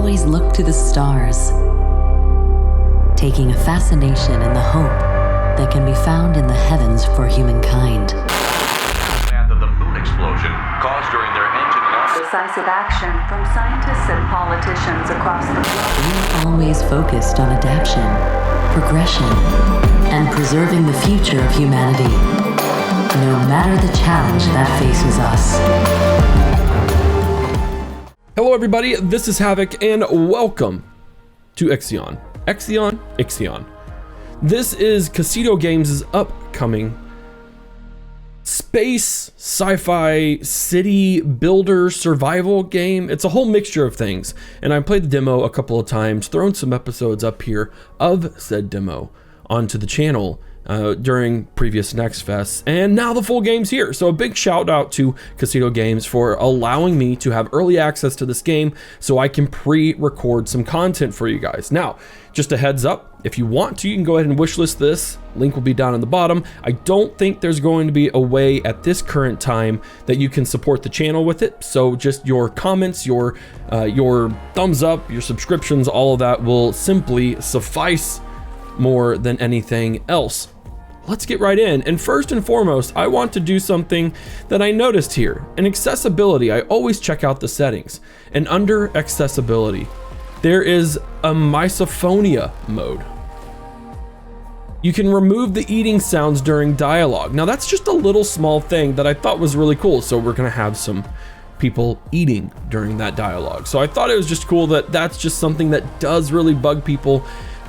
always look to the stars, taking a fascination in the hope that can be found in the heavens for humankind. Path of the moon explosion caused during their engine loss. Decisive action from scientists and politicians across the globe. We're always focused on adaptation, progression, and preserving the future of humanity, no matter the challenge that faces us. Hello everybody, this is Havoc and welcome to IXION. IXION. This is Cesar Games' upcoming space, sci-fi, city builder survival game. It's a whole mixture of things, and I played the demo a couple of times, thrown some episodes up here of said demo onto the channel during previous Next Fests, and now the full game's here. So a big shout out to Cesar Games for allowing me to have early access to this game so I can pre-record some content for you guys. Now, just a heads up, if you want to, you can go ahead and wishlist this. Link will be down in the bottom. I don't think there's going to be a way at this current time that you can support the channel with it. So just your comments, your thumbs up, your subscriptions, all of that will simply suffice more than anything else. Let's get right in. And first and foremost, I want to do something that I noticed here. In accessibility, I always check out the settings. And under accessibility, there is a misophonia mode. You can remove the eating sounds during dialogue. Now that's just a little small thing that I thought was really cool. So we're gonna have some people eating during that dialogue. So I thought it was just cool that that's just something that does really bug people.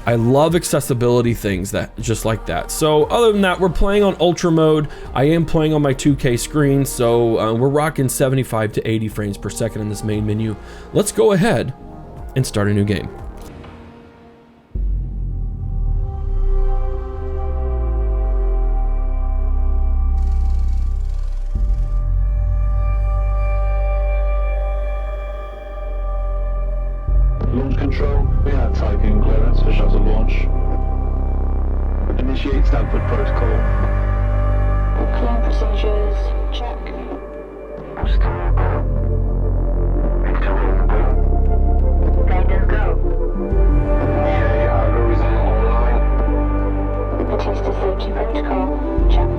I love accessibility things that just like that. So other than that, we're playing on ultra mode. I am playing on my 2K screen, so we're rocking 75 to 80 frames per second in this main menu. Let's go ahead and start a new game. Launch control, we have typing clearance for shuttle launch. Initiate Stanford protocol. Clear procedures, check. Guidance go. EA algorithm online. Attested safety protocol, check.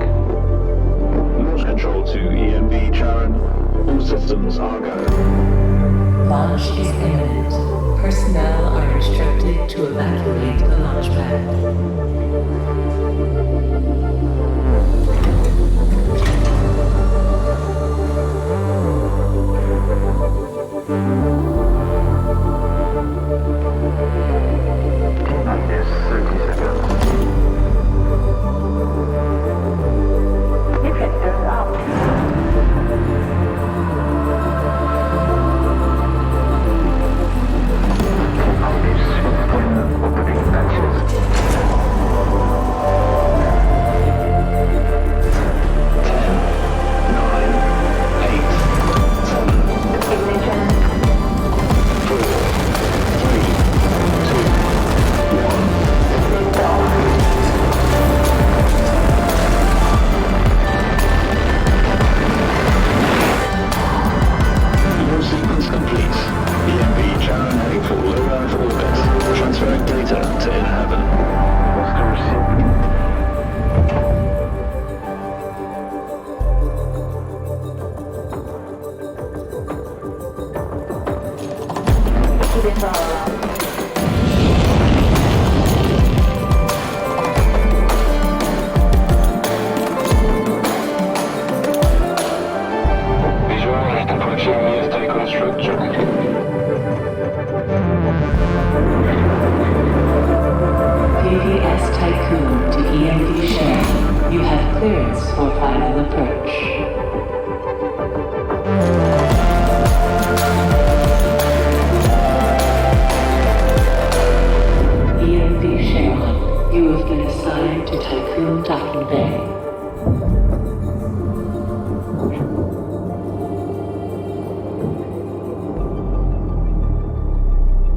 Launch control to EMB Charon. All systems are go. Launch is imminent. Personnel are instructed to evacuate the launch pad.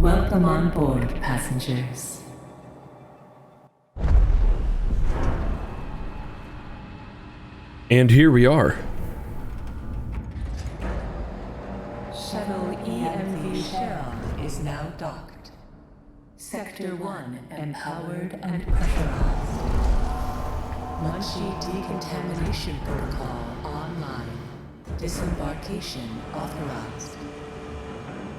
Welcome on board, passengers. And here we are. Shuttle EMV Charon is now docked. Sector 1 empowered and pressurized. Munchie decontamination protocol online. Disembarkation authorized.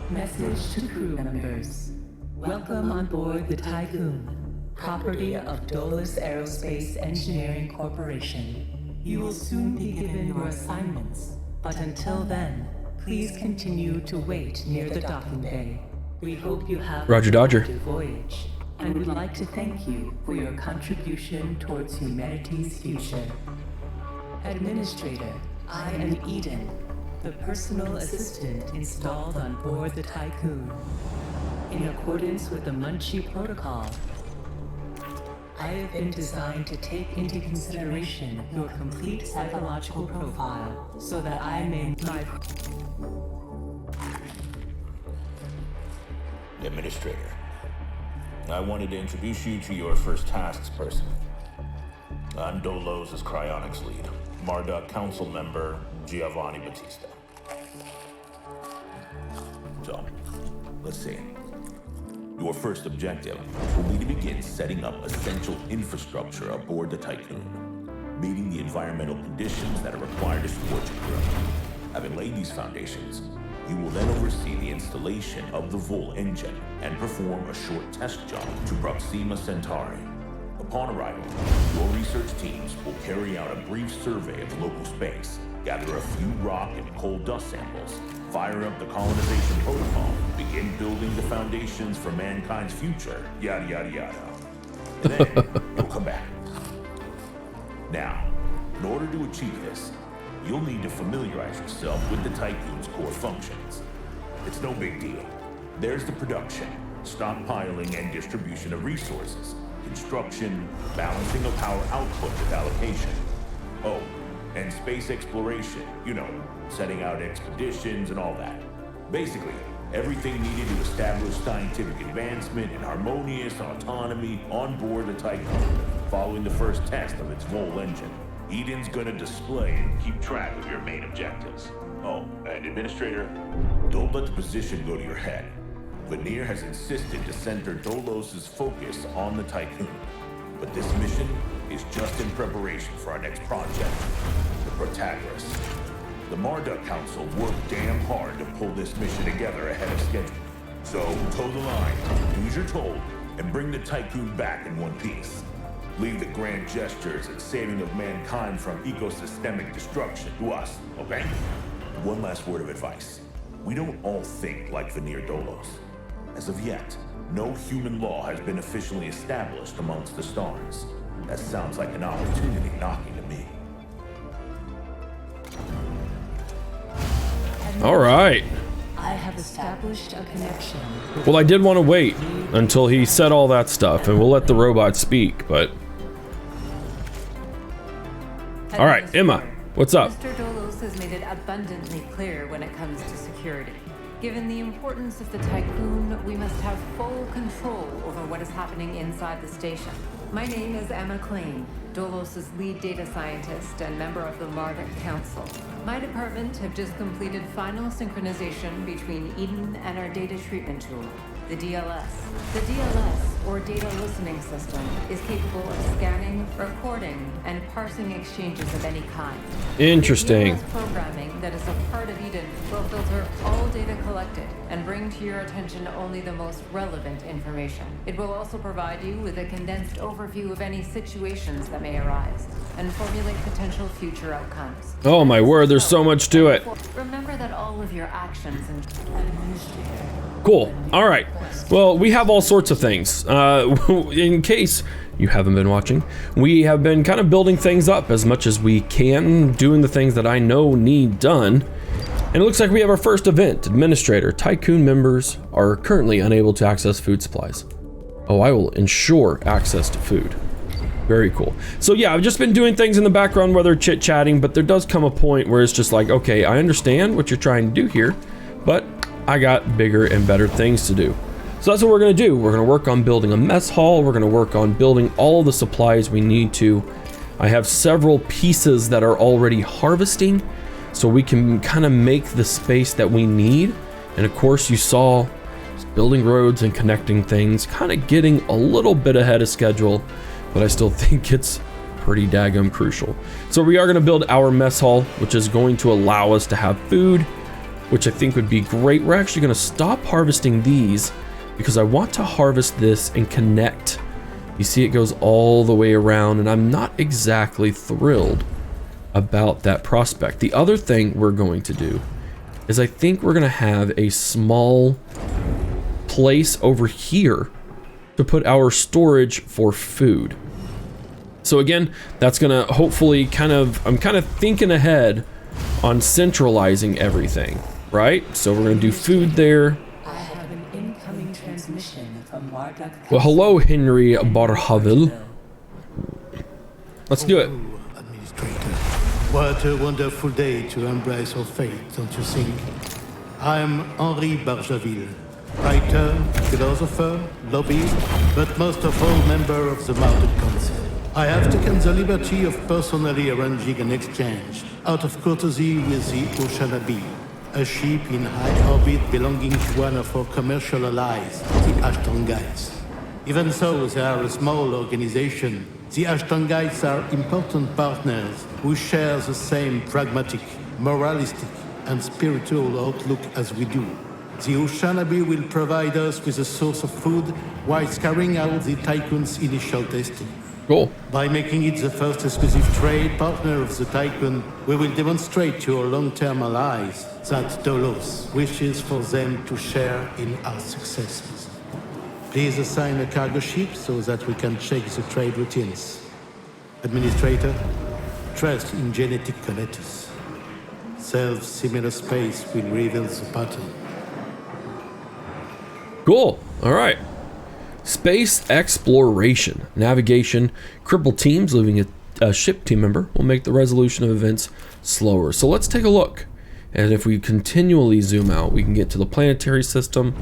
Message to crew members. Welcome on board the Tycoon, property of Dolus Aerospace Engineering Corporation. You will soon be given your assignments, but until then, please continue to wait near the docking bay. We hope you have Roger, a Dodger. productive voyage, and would like to thank you for your contribution towards humanity's future. Administrator, I am Eden, the personal assistant installed on board the Tycoon. In accordance with the Munchie Protocol, I have been designed to take into consideration your complete psychological profile so that I may... Administrator, I wanted to introduce you to your first tasks person. I'm Dolos' cryonics lead, Marduk council member Giovanni Battista. So, let's see. Your first objective will be to begin setting up essential infrastructure aboard the Tycoon, meeting the environmental conditions that are required to support your crew. Having laid these foundations, you will then oversee the installation of the Vol engine and perform a short test job to Proxima Centauri. Upon arrival, your research teams will carry out a brief survey of local space, gather a few rock and coal dust samples, fire up the colonization protocol, begin building the foundations for mankind's future, yada yada yada. And then you'll come back. Now, in order to achieve this, you'll need to familiarize yourself with the Tycoon's core functions. It's no big deal. There's the production, stockpiling and distribution of resources, construction, balancing of power output with allocation. Oh, and space exploration, you know, setting out expeditions and all that. Basically, everything needed to establish scientific advancement and harmonious autonomy on board the Tycoon, following the first test of its Vol engine. Eden's gonna display and keep track of your main objectives. Oh, and Administrator, don't let the position go to your head. Veneer has insisted to center Dolos' focus on the Tycoon. But this mission is just in preparation for our next project, the Protagoras. The Marduk Council worked damn hard to pull this mission together ahead of schedule. So, toe the line, do as you're told, and bring the Tycoon back in one piece. Leave the grand gestures and saving of mankind from ecosystemic destruction to us, okay? One last word of advice. We don't all think like Veneer Dolos. As of yet, no human law has been officially established amongst the stars. That sounds like an opportunity knocking to me. All right. I have established a connection. Well, I did want to wait until he said all that stuff, and we'll let the robot speak, but... All right, Emma, what's up? Mr. Dolos has made it abundantly clear when it comes to security. Given the importance of the Tycoon, we must have full control over what is happening inside the station. My name is Emma Klein, Dolos' lead data scientist and member of the Marduk Council. My department have just completed final synchronization between Eden and our data treatment tool, the DLS. The DLS, or Data Listening System, is capable of scanning, recording, and parsing exchanges of any kind. Interesting. The DLS programming that is a part of Eden will filter all data collected and bring to your attention only the most relevant information. It will also provide you with a condensed overview of any situations that may arise and formulate potential future outcomes. Oh my word, there's so much to it. Remember that all of your actions and Cool. All right. Well, we have all sorts of things. In case you haven't been watching, we have been kind of building things up as much as we can, doing the things that I know need done. And it looks like we have our first event. Administrator, Tycoon members are currently unable to access food supplies. Oh, I will ensure access to food. Very cool. So yeah, I've just been doing things in the background where they're chit-chatting, but there does come a point where it's just like, okay, I understand what you're trying to do here, but I got bigger and better things to do. So that's what we're gonna do. We're gonna work on building a mess hall. We're gonna work on building all the supplies we need to. I have several pieces that are already harvesting. so we can kind of make the space that we need. And of course, you saw building roads and connecting things, kind of getting a little bit ahead of schedule, but I still think it's pretty daggum crucial. So we are going to build our mess hall, which is going to allow us to have food, which I think would be great. We're actually going to stop harvesting these because I want to harvest this and connect. You see it goes all the way around, and I'm not exactly thrilled about that prospect. The other thing we're going to do is I think we're going to have a small place over here to put our storage for food. So again, that's gonna hopefully I'm kind of thinking ahead on centralizing everything, right? So we're gonna do food there. I have an incoming transmission from Marduk. Well, hello, Henry Barhavil. Let's do it. Administrator, what a wonderful day to embrace our fate, don't you think? I am Henri Barjaville, writer, philosopher, lobbyist, but most of all member of the Marduk Council. I have taken the liberty of personally arranging an exchange out of courtesy with the Oceanabi, a ship in high orbit belonging to one of our commercial allies, the Ashtongites. Even though they are a small organization, the Ashtongites are important partners who share the same pragmatic, moralistic, and spiritual outlook as we do. The Oceanabi will provide us with a source of food while carrying out the Tycoon's initial testing. Cool. By making it the first exclusive trade partner of the Tycoon, we will demonstrate to our long-term allies that Dolos wishes for them to share in our successes. Please assign a cargo ship so that we can check the trade routines. Administrator, trust in genetic connectors. Self-similar space will reveal the pattern. Cool. All right. Space exploration, navigation, crippled teams leaving a ship team member will make the resolution of events slower. So let's take a look. And if we continually zoom out, we can get to the planetary system.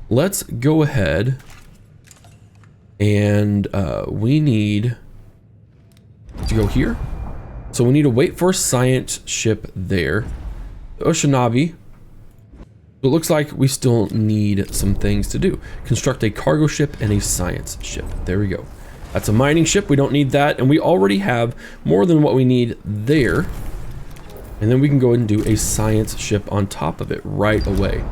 Let's go ahead and we need to go here. So we need to wait for a science ship there. The Oceanabi. It looks like we still need some things to do. Construct a cargo ship and a science ship. There we go. That's a mining ship. We don't need that. And we already have more than what we need there. And then we can go ahead and do a science ship on top of it right away.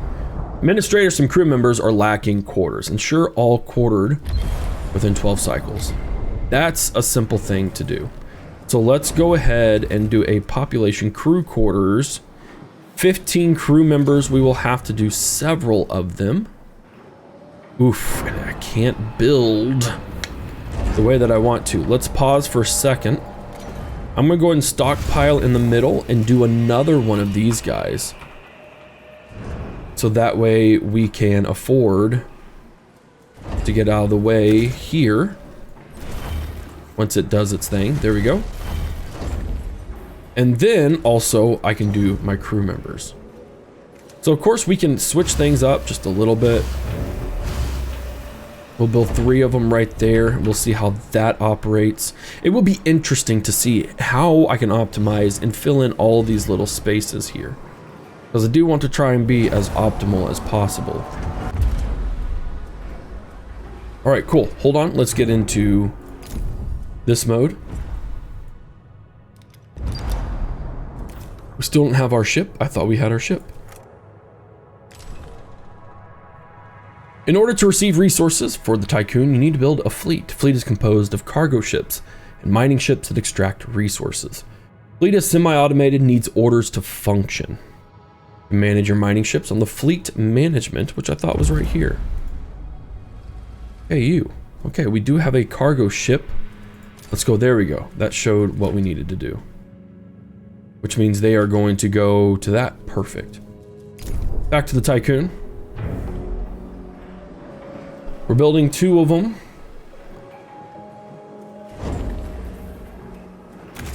Administrators and crew members are lacking quarters. Ensure all quartered within 12 cycles. That's a simple thing to do. So let's go ahead and do a population crew quarters. 15 crew members, we will have to do several of them. Oof, and I can't build the way that I want to. Let's pause for a second. I'm gonna go ahead and stockpile in the middle and do another one of these guys. So that way we can afford to get out of the way here. Once it does its thing, there we go. And then also I can do my crew members. So of course we can switch things up just a little bit. We'll build 3 of them right there. And we'll see how that operates. It will be interesting to see how I can optimize and fill in all these little spaces here. Because I do want to try and be as optimal as possible. All right, cool. Hold on. Let's get into this mode. We still don't have our ship. I thought we had our ship. In order to receive resources for the Tycoon, you need to build a fleet. Fleet is composed of cargo ships and mining ships that extract resources. Fleet is semi-automated, needs orders to function. You manage your mining ships on the fleet management, which I thought was right here. Hey, you. Okay, we do have a cargo ship. Let's go. There we go. That showed what we needed to do. Which means they are going to go to that. Perfect. Back to the Tycoon. We're building 2 of them.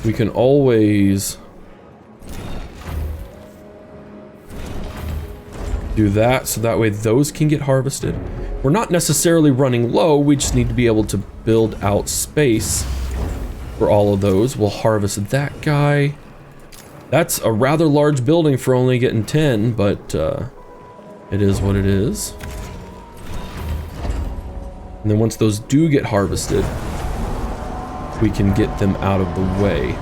We can always do that, so that way those can get harvested. We're not necessarily running low, we just need to be able to build out space for all of those. We'll harvest that guy. That's a rather large building for only getting 10, but it is what it is. And then once those do get harvested, we can get them out of the way.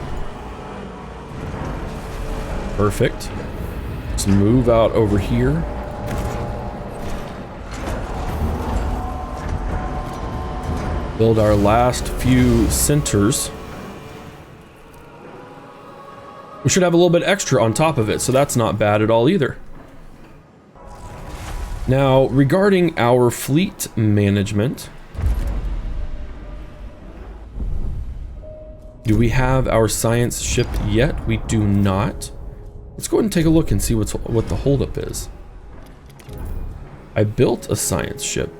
Perfect. Let's move out over here. Build our last few centers. We should have a little bit extra on top of it, so that's not bad at all either. Now, regarding our fleet management, do we have our science ship yet? We do not. Let's go ahead and take a look and see what the holdup is. I built a science ship.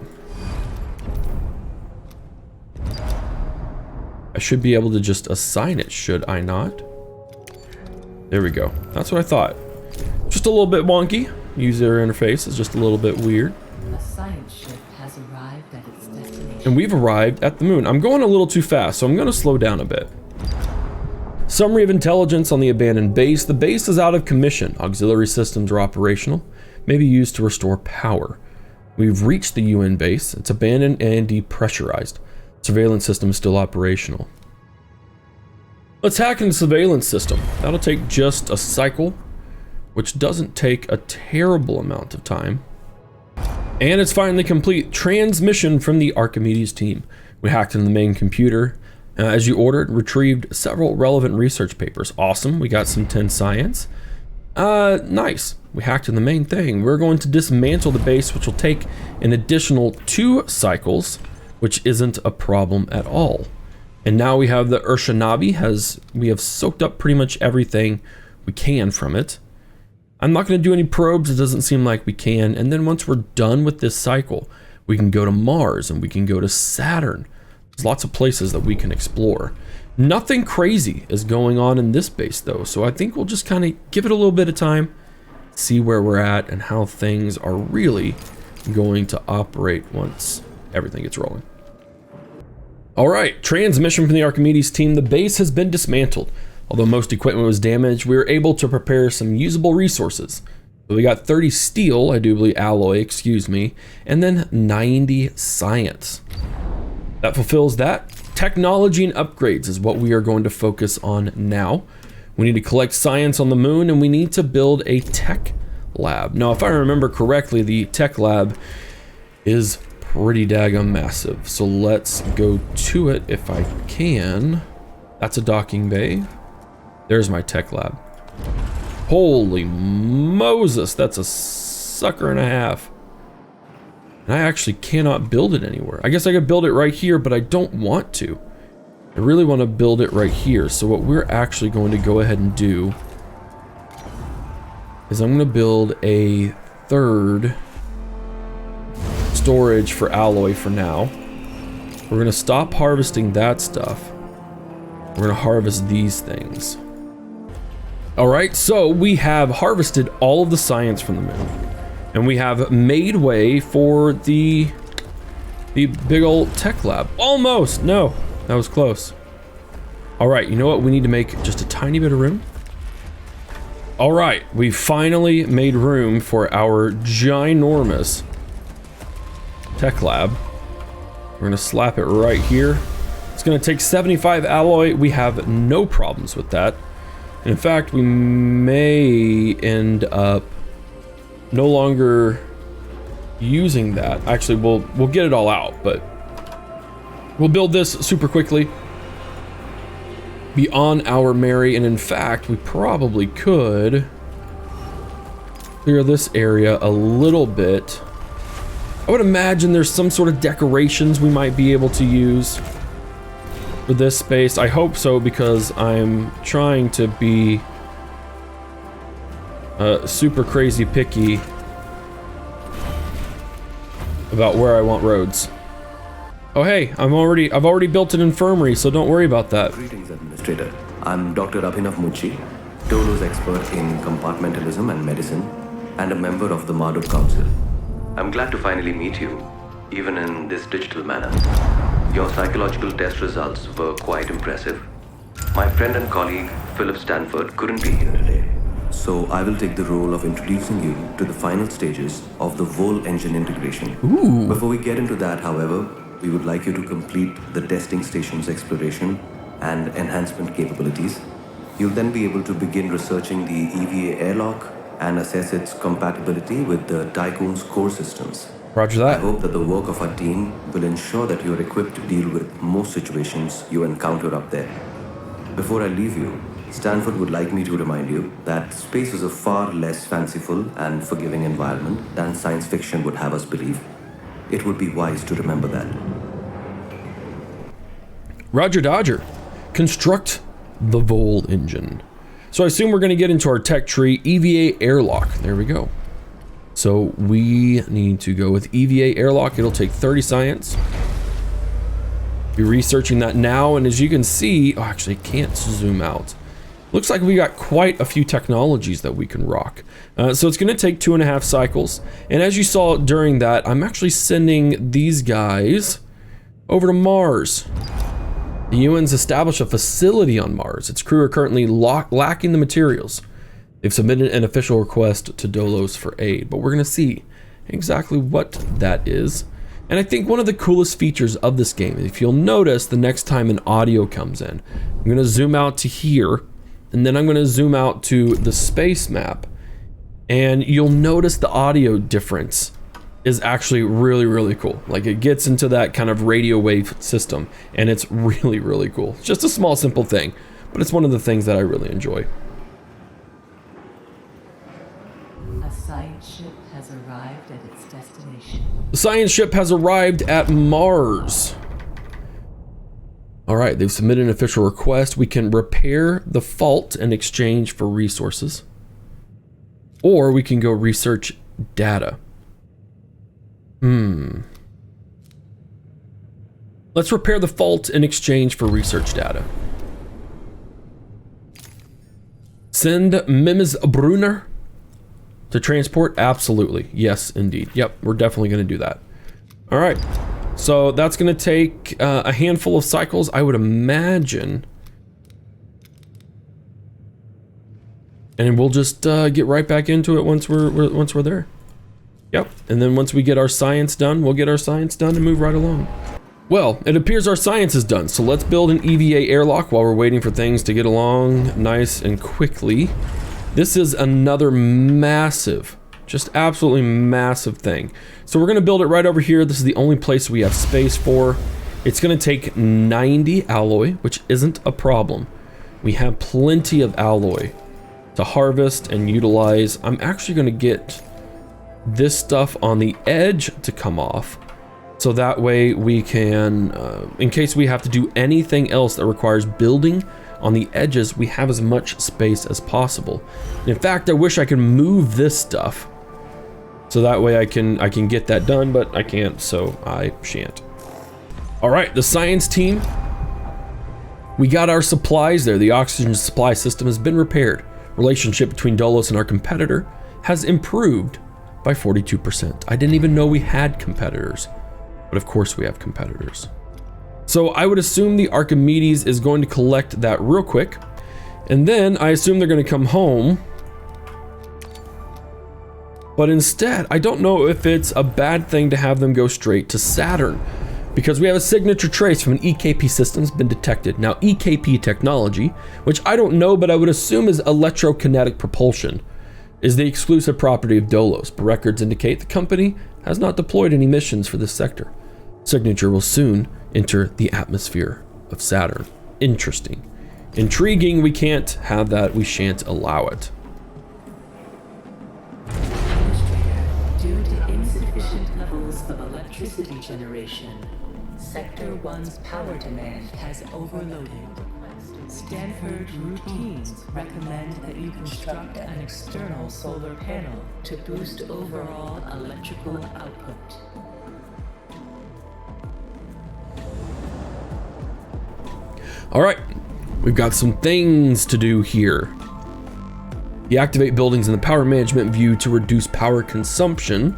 I should be able to just assign it, should I not? There we go. That's what I thought. Just a little bit wonky. User interface is just a little bit weird. A science ship has arrived at its destination. And we've arrived at the moon. I'm going a little too fast, so I'm going to slow down a bit. Summary of intelligence on the abandoned base. The base is out of commission. Auxiliary systems are operational. May be used to restore power. We've reached the UN base. It's abandoned and depressurized. Surveillance system is still operational. Let's hack into the surveillance system. That'll take just a cycle, which doesn't take a terrible amount of time. And it's finally complete. Transmission from the Archimedes team. We hacked into the main computer. As you ordered, retrieved several relevant research papers. Awesome. We got some 10 science. Nice. We hacked in the main thing. We're going to dismantle the base, which will take an additional 2 cycles, which isn't a problem at all. And now we have the Urshanabi. We have soaked up pretty much everything we can from it. I'm not going to do any probes. It doesn't seem like we can. And then once we're done with this cycle, we can go to Mars and we can go to Saturn. There's lots of places that we can explore. Nothing crazy is going on in this base though. So I think we'll just kind of give it a little bit of time, see where we're at and how things are really going to operate once everything gets rolling. All right, transmission from the Archimedes team. The base has been dismantled. Although most equipment was damaged, we were able to prepare some usable resources. So we got 30 steel, I do believe alloy, excuse me, and then 90 science. That fulfills that. Technology and upgrades is what we are going to focus on now. We need to collect science on the moon and we need to build a tech lab. Now, if I remember correctly, the tech lab is pretty daggum massive. So let's go to it if I can. That's a docking bay. There's my tech lab. Holy Moses, that's a sucker and a half. And I actually cannot build it anywhere. I guess I could build it right here, but I don't want to. I really want to build it right here. So what we're actually going to go ahead and do is I'm going to build a 3rd storage for alloy for now. We're going to stop harvesting that stuff. We're going to harvest these things. All right, so we have harvested all of the science from the moon. And we have made way for the big old tech lab. Almost, no, that was close. All right, you know what? We need to make just a tiny bit of room. All right, we finally made room for our ginormous tech lab. We're gonna slap it right here. It's gonna take 75 alloy. We have no problems with that. And in fact, we may end up no longer using that. Actually, we'll get it all out, but we'll build this super quickly. Be on our merry, and in fact, we probably could clear this area a little bit. I would imagine there's some sort of decorations we might be able to use for this space. I hope so, because I'm trying to be super crazy picky about where I want roads. Oh hey, I've already built an infirmary, so don't worry about that. Greetings, Administrator. I'm Dr. Abhinav Muchi, Tolo's expert in compartmentalism and medicine, and a member of the Marduk Council. I'm glad to finally meet you, even in this digital manner. Your psychological test results were quite impressive. My friend and colleague, Philip Stanford, couldn't be here today. So I will take the role of introducing you to the final stages of the Vol engine integration. Ooh. Before we get into that, however, we would like you to complete the testing station's exploration and enhancement capabilities. You'll then be able to begin researching the EVA airlock and assess its compatibility with the Tycoon's core systems. Roger that. I hope that the work of our team will ensure that you're equipped to deal with most situations you encounter up there. Before I leave you, Stanford would like me to remind you that space is a far less fanciful and forgiving environment than science fiction would have us believe. It would be wise to remember that. Roger Dodger. Construct the Vol engine. So I assume we're going to get into our tech tree, EVA airlock. There we go. So we need to go with EVA airlock. It'll take 30 science. Be researching that now, and as you can see, oh, actually I can't zoom out. Looks like we got quite a few technologies that we can rock. So it's going to take 2.5 cycles. And as you saw during that, I'm actually sending these guys over to Mars. The UN's established a facility on Mars. Its crew are currently lacking the materials. They've submitted an official request to Dolos for aid, but we're going to see exactly what that is. And I think one of the coolest features of this game, if you'll notice the next time an audio comes in, I'm going to zoom out to here, and then I'm going to zoom out to the space map, and you'll notice the audio difference is actually really, really cool. Like, it gets into that kind of radio wave system, and it's really, really cool. It's just a small, simple thing, but it's one of the things that I really enjoy. A science ship has arrived at its destination. The science ship has arrived at Mars. All right, they've submitted an official request. We can repair the fault in exchange for resources, or we can go research data. Let's repair the fault in exchange for research data. Send Mrs. Brunner to transport? Absolutely. Yes, indeed. Yep, we're definitely going to do that. All right. So that's going to take a handful of cycles, I would imagine. And we'll just get right back into it once we're there. Yep, and then once we get our science done, we'll get our science done and move right along. Well, it appears our science is done, so let's build an EVA airlock while we're waiting for things to get along nice and quickly. This is another massive, just absolutely massive thing. So we're gonna build it right over here. This is the only place we have space for. It's gonna take 90 alloy, which isn't a problem. We have plenty of alloy to harvest and utilize. I'm actually gonna get this stuff on the edge to come off, so that way we can, in case we have to do anything else that requires building on the edges, we have as much space as possible. And in fact, I wish I could move this stuff, so that way I can get that done, but I can't, so I shan't. All right, the science team, we got our supplies there. The oxygen supply system has been repaired. Relationship between Dolos and our competitor has improved by 42%. I didn't even know we had competitors, but of course we have competitors. So I would assume the Archimedes is going to collect that real quick, and then I assume they're going to come home. But instead, I don't know if it's a bad thing to have them go straight to Saturn, because we have a signature trace from an EKP system's been detected. Now, EKP technology, which I don't know, but I would assume is electrokinetic propulsion, is the exclusive property of Dolos, but records indicate the company has not deployed any missions for this sector. Signature will soon enter the atmosphere of Saturn. Interesting. Intriguing. We can't have that. We shan't allow it. Due to insufficient levels of electricity generation, Sector 1's power demand has overloaded. Stanford routines recommend that you construct an external solar panel to boost overall electrical output. All right, we've got some things to do here. Deactivate buildings in the power management view to reduce power consumption.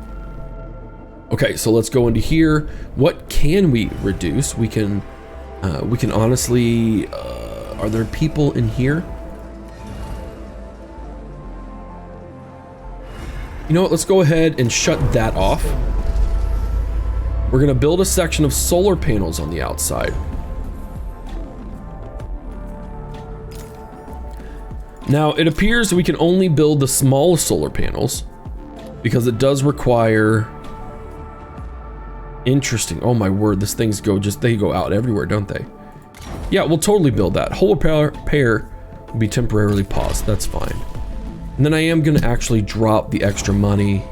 Okay, so let's go into here. What can we reduce? We can honestly, are there people in here? You know what? Let's go ahead and shut that off. We're going to build a section of solar panels on the outside. Now, it appears we can only build the smallest solar panels because it does require... Interesting. Oh my word, this thing's they go out everywhere, don't they? Yeah, we'll totally build that. Whole repair will be temporarily paused. That's fine. And then I am going to actually drop the extra money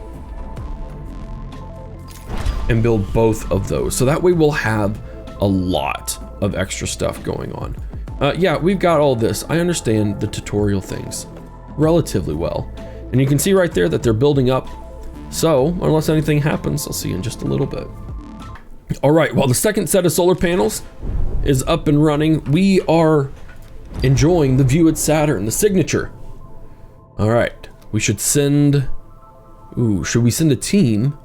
and build both of those. So that way we'll have a lot of extra stuff going on. Yeah, we've got all this. I understand the tutorial things relatively well. And you can see right there that they're building up. So, unless anything happens, I'll see you in just a little bit. All right, well, the second set of solar panels is up and running. We are enjoying the view at Saturn, the signature. All right, we should send... Ooh, should we send a team?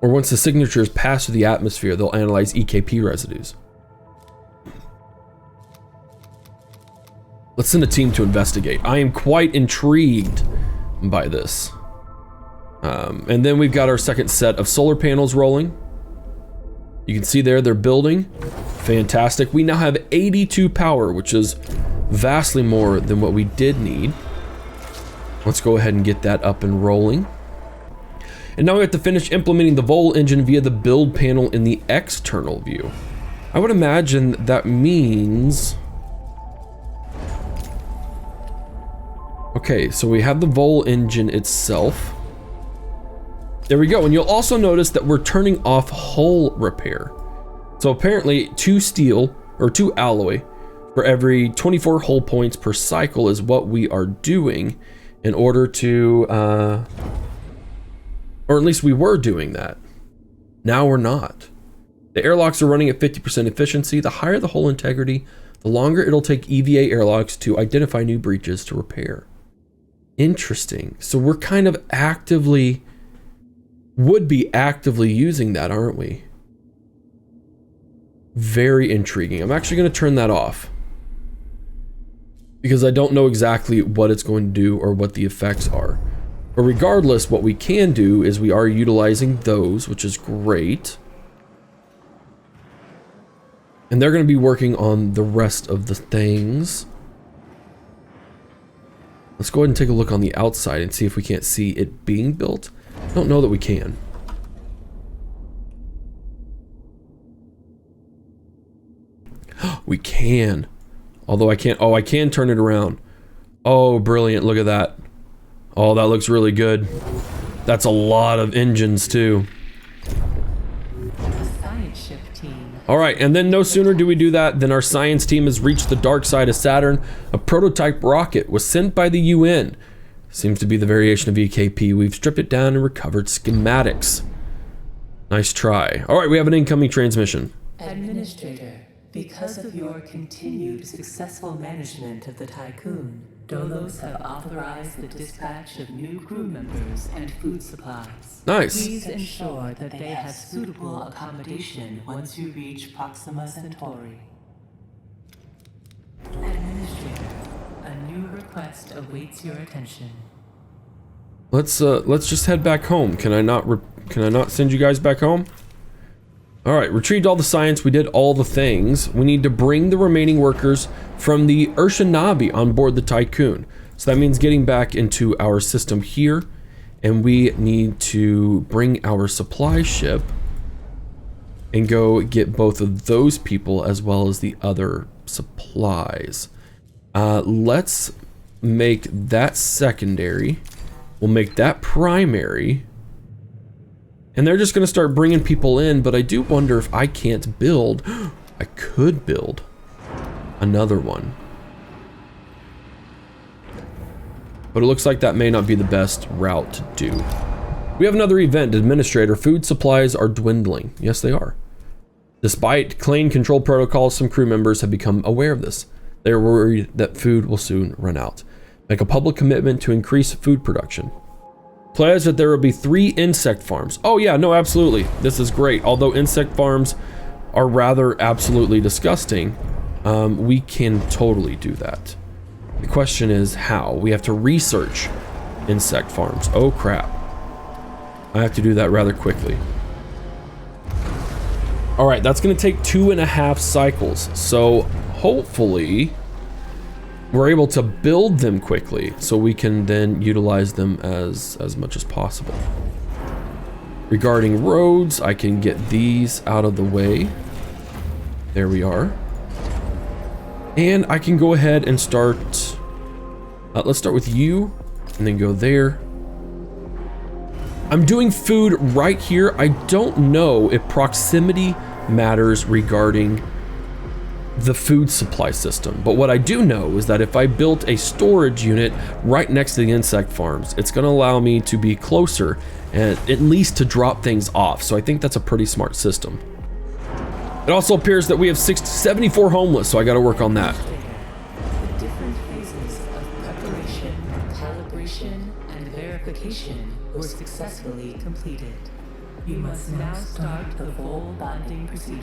Or once the signature is passed through the atmosphere, they'll analyze EKP residues. Let's send a team to investigate. I am quite intrigued by this. And then we've got our second set of solar panels rolling. You can see there, they're building. Fantastic. We now have 82 power, which is vastly more than what we did need. Let's go ahead and get that up and rolling. And now we have to finish implementing the Vol engine via the build panel in the external view. I would imagine that means... Okay, so we have the Vol engine itself. There we go, and you'll also notice that we're turning off hull repair. So apparently 2 steel, or 2 alloy, for every 24 hull points per cycle is what we are doing in order to, or at least we were doing that. Now we're not. The airlocks are running at 50% efficiency. The higher the hull integrity, the longer it'll take EVA airlocks to identify new breaches to repair. Interesting. So we're kind of would be actively using that, aren't we? Very intriguing. I'm actually going to turn that off because I don't know exactly what it's going to do or what the effects are. But regardless, what we can do is we are utilizing those, which is great. And they're going to be working on the rest of the things. Let's go ahead and take a look on the outside and see if we can't see it being built. I don't know that we can. We can. Although I can't. Oh, I can turn it around. Oh, brilliant. Look at that. Oh, that looks really good. That's a lot of engines too. Science ship team. All right, and then no sooner do we do that than our science team has reached the dark side of Saturn. A prototype rocket was sent by the UN. Seems to be the variation of EKP. We've stripped it down and recovered schematics. Nice try. All right, we have an incoming transmission. Administrator, because of your continued successful management of the Tycoon, Dolos have authorized the dispatch of new crew members and food supplies. Nice. Please ensure that they have suitable accommodation once you reach Proxima Centauri. Administrator, a new request awaits your attention. Let's just head back home. Can I not send you guys back home? All right, retrieved all the science. We did all the things. We need to bring the remaining workers from the Urshanabi on board the Tycoon. So that means getting back into our system here, and we need to bring our supply ship and go get both of those people as well as the other supplies. Let's make that secondary. We'll make that primary. And they're just going to start bringing people in, but I do wonder if I can't build. I could build another one. But it looks like that may not be the best route to do. We have another event, Administrator. Food supplies are dwindling. Yes, they are. Despite clean control protocols, some crew members have become aware of this. They are worried that food will soon run out. Make a public commitment to increase food production. Pledge that there will be 3 insect farms. Oh yeah, no, absolutely. This is great. Although insect farms are rather absolutely disgusting, we can totally do that. The question is how. We have to research insect farms. Oh crap. I have to do that rather quickly. All right, that's gonna take 2.5 cycles. So hopefully we're able to build them quickly so we can then utilize them as much as possible. Regarding roads, I can get these out of the way. There we are. And I can go ahead and start, let's start with you and then go there. I'm doing food right here. I don't know if proximity matters regarding the food supply system, but what I do know is that if I built a storage unit right next to the insect farms, it's going to allow me to be closer and at least to drop things off. So I think that's a pretty smart system. It also appears that we have 74 homeless, so I got to work on that. The different phases of preparation, calibration, and verification were successfully completed. You must now start the full bonding procedure.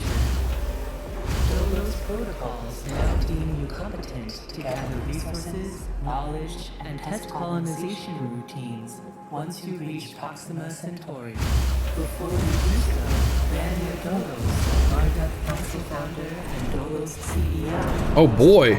Those protocols now deem you competent to gather resources, knowledge, and test colonization routines once you reach Proxima Centauri. Before you do so, Daniel Dolos, Marduk Council founder and Dolos CEO. Oh boy.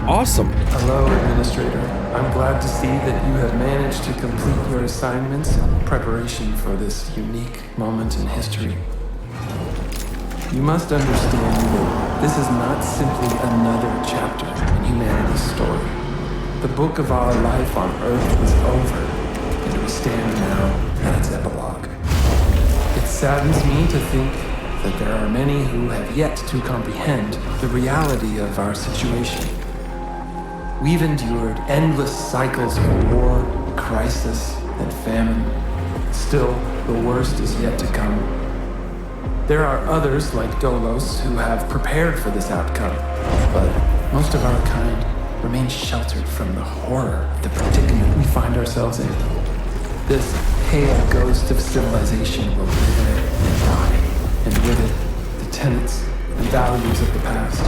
Awesome. Hello, Administrator. I'm glad to see that you have managed to complete your assignments in preparation for this unique moment in history. You must understand that this is not simply another chapter in humanity's story. The book of our life on Earth is over, and we stand now at its epilogue. It saddens me to think that there are many who have yet to comprehend the reality of our situation. We've endured endless cycles of war, crisis, and famine. Still, the worst is yet to come. There are others like Dolos who have prepared for this outcome, but most of our kind remain sheltered from the horror of the predicament we find ourselves in. This pale ghost of civilization will wither and die, and with it, the tenets and values of the past.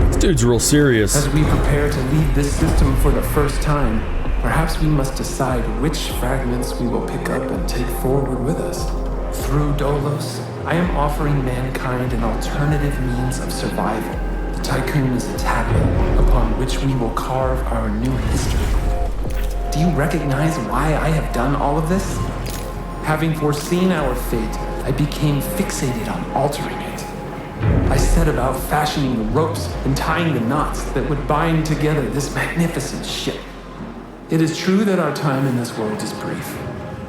This dude's real serious. As we prepare to lead this system for the first time, perhaps we must decide which fragments we will pick up and take forward with us. Through Dolos, I am offering mankind an alternative means of survival. The Tycoon is a tablet upon which we will carve our new history. Do you recognize why I have done all of this? Having foreseen our fate, I became fixated on altering it. I set about fashioning the ropes and tying the knots that would bind together this magnificent ship. It is true that our time in this world is brief,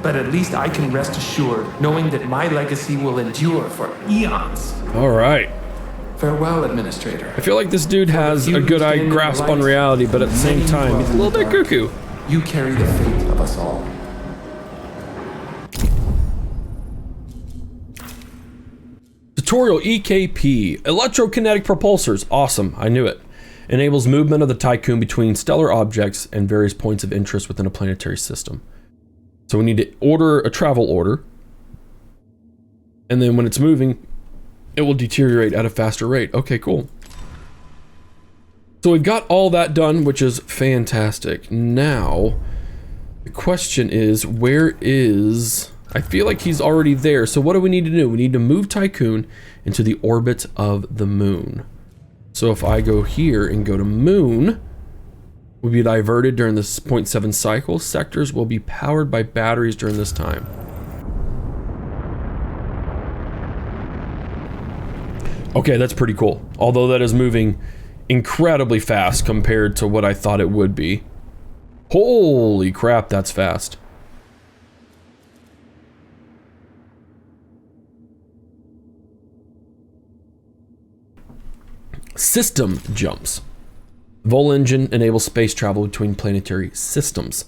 but at least I can rest assured knowing that my legacy will endure for eons. All right. Farewell, Administrator. I feel like this dude has a good grasp on reality, but at the same time, he's a little bit cuckoo. You carry the fate of us all. Tutorial EKP, electrokinetic propulsors, awesome, I knew it. Enables movement of the Tycoon between stellar objects and various points of interest within a planetary system. So we need to order a travel order, and then when it's moving, it will deteriorate at a faster rate. Okay, cool. So we've got all that done, which is fantastic. Now, the question is, where is... I feel like he's already there. So what do we need to do? We need to move Tycoon into the orbit of the moon. So if I go here and go to moon, we'll be diverted during this 0.7 cycle. Sectors will be powered by batteries during this time. Okay, that's pretty cool. Although that is moving incredibly fast compared to what I thought it would be. Holy crap, that's fast. System jumps. Vol engine enables space travel between planetary systems.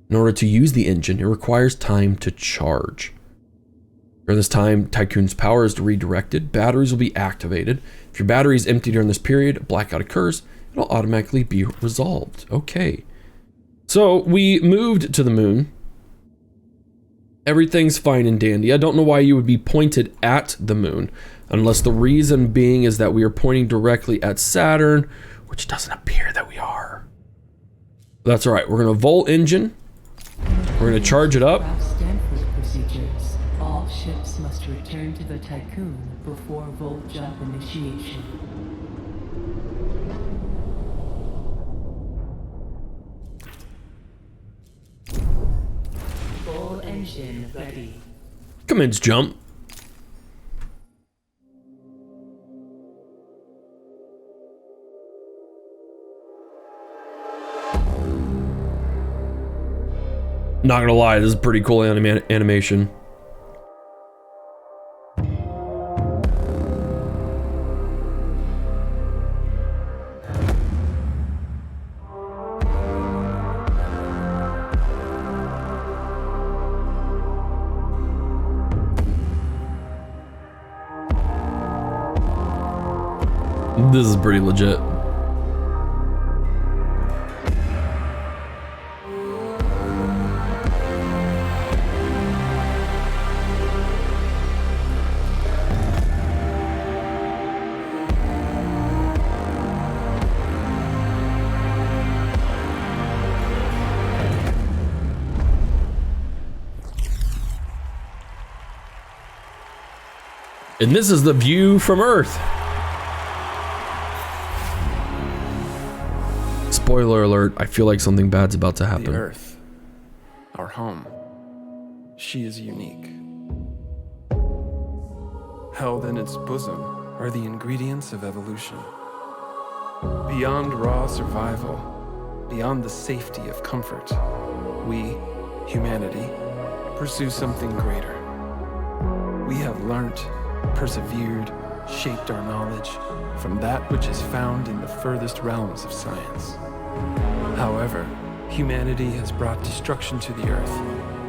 In order to use the engine, it requires time to charge. During this time, Tycoon's power is redirected. Batteries will be activated. If your battery is empty during this period, a blackout occurs. It'll automatically be resolved. Okay. So we moved to the moon. Everything's fine and dandy. I don't know why you would be pointed at the moon, unless the reason being is that we are pointing directly at Saturn, which doesn't appear that we are. That's right. We're gonna volt engine. We're gonna charge it up. Stanford procedures. All ships must return to the Tycoon before volt jump initiation. Full engine ready. Commence jump. Not gonna lie, this is pretty cool animation. This is pretty legit. And this is the view from Earth. Spoiler alert, I feel like something bad's about to happen. The Earth, our home, she is unique. Held in its bosom are the ingredients of evolution. Beyond raw survival, beyond the safety of comfort, we, humanity, pursue something greater. We have learnt, persevered, shaped our knowledge from that which is found in the furthest realms of science. However, humanity has brought destruction to the earth,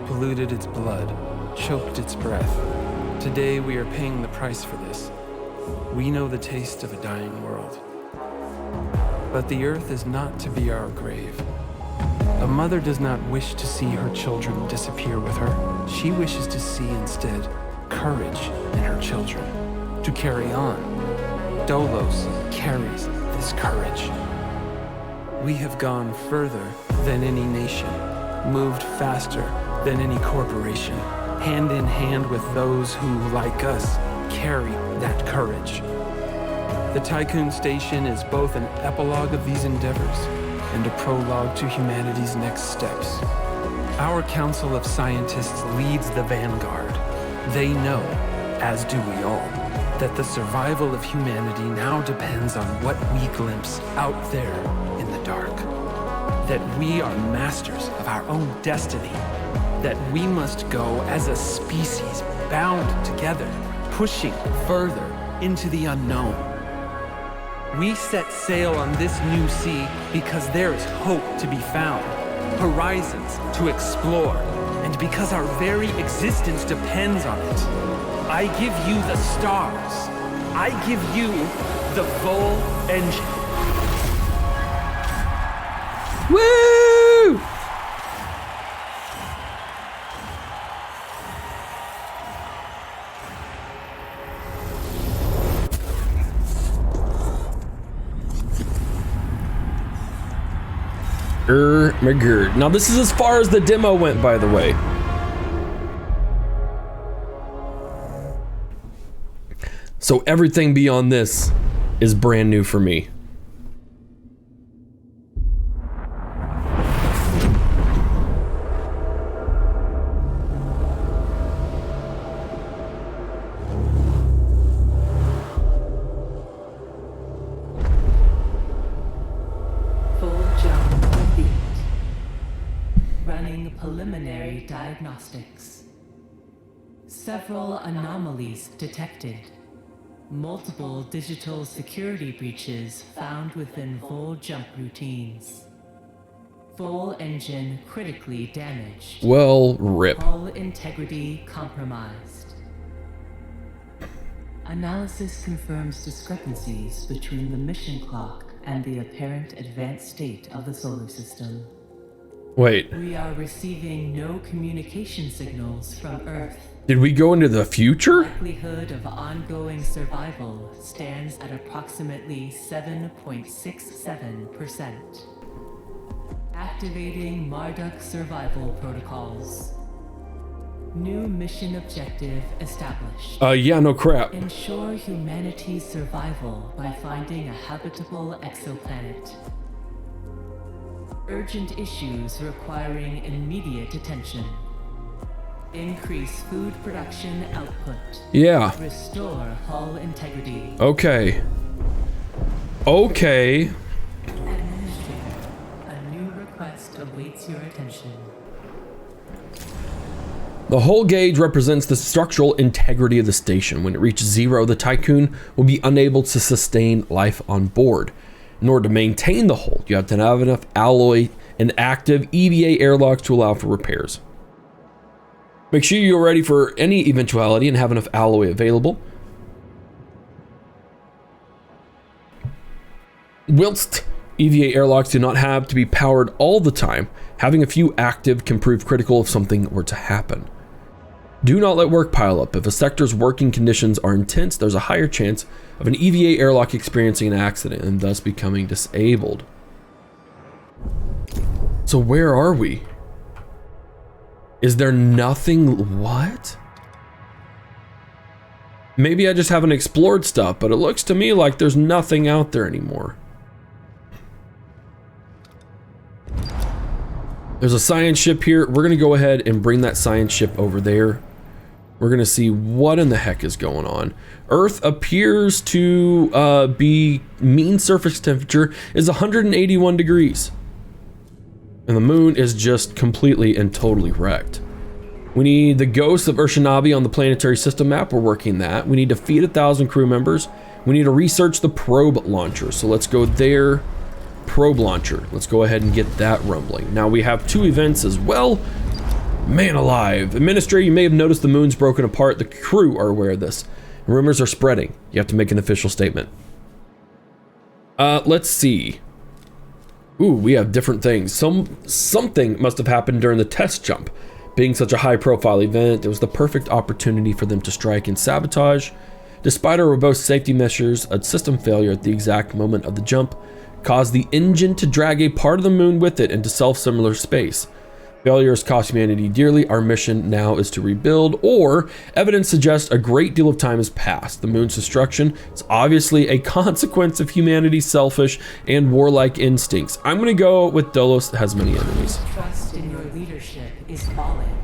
polluted its blood, choked its breath. Today we are paying the price for this. We know the taste of a dying world. But the earth is not to be our grave. A mother does not wish to see her children disappear with her. She wishes to see instead courage in her children, to carry on. Dolos carries this courage. We have gone further than any nation, moved faster than any corporation, hand in hand with those who, like us, carry that courage. The Tycoon Station is both an epilogue of these endeavors and a prologue to humanity's next steps. Our Council of Scientists leads the vanguard. They know, as do we all, that the survival of humanity now depends on what we glimpse out there in the dark. That we are masters of our own destiny. That we must go as a species bound together, pushing further into the unknown. We set sail on this new sea because there is hope to be found, horizons to explore, and because our very existence depends on it. I give you the stars. I give you the full engine. Woo! McGurd. Now this is as far as the demo went, by the way. So everything beyond this is brand new for me. Preliminary diagnostics. Several anomalies detected. Multiple digital security breaches found within full jump routines. Full engine critically damaged. Well, rip. Hull integrity compromised. Analysis confirms discrepancies between the mission clock and the apparent advanced state of the solar system. Wait. We are receiving no communication signals from Earth. Did we go into the future? Likelihood of ongoing survival stands at approximately 7.67%. Activating Marduk survival protocols. New mission objective established. Yeah, no crap. Ensure humanity's survival by finding a habitable exoplanet. Urgent issues requiring immediate attention. Increase food production output. Yeah. Restore hull integrity. Okay. Okay. Administrator, a new request awaits your attention. The hull gauge represents the structural integrity of the station. When it reaches 0, the Tycoon will be unable to sustain life on board. In order to maintain the hull, you have to have enough alloy and active EVA airlocks to allow for repairs. Make sure you're ready for any eventuality and have enough alloy available. Whilst EVA airlocks do not have to be powered all the time, having a few active can prove critical if something were to happen. Do not let work pile up. If a sector's working conditions are intense, there's a higher chance of an EVA airlock experiencing an accident and thus becoming disabled. So where are we? Is there nothing? What? Maybe I just haven't explored stuff, but it looks to me like there's nothing out there anymore. There's a science ship here. We're going to go ahead and bring that science ship over there. We're going to see what in the heck is going on. Earth appears to be mean surface temperature is 181 degrees. And the moon is just completely and totally wrecked. We need the ghosts of Urshanabi on the planetary system map. We're working that. We need to feed 1,000 crew members. We need to research the probe launcher. So let's go there. Probe launcher. Let's go ahead and get that rumbling. Now we have 2 events as well. Man alive. Administrator, you may have noticed the moon's broken apart. The crew are aware of this. Rumors are spreading. You have to make an official statement. Let's see. Ooh, we have different things. Something must have happened during the test jump. Being such a high-profile event, it was the perfect opportunity for them to strike and sabotage. Despite our robust safety measures, a system failure at the exact moment of the jump caused the engine to drag a part of the moon with it into self-similar space. Failures cost humanity dearly. Our mission now is to rebuild, or evidence suggests a great deal of time has passed. The moon's destruction is obviously a consequence of humanity's selfish and warlike instincts. I'm going to go with Dolos has many enemies. Trust in your leadership is falling.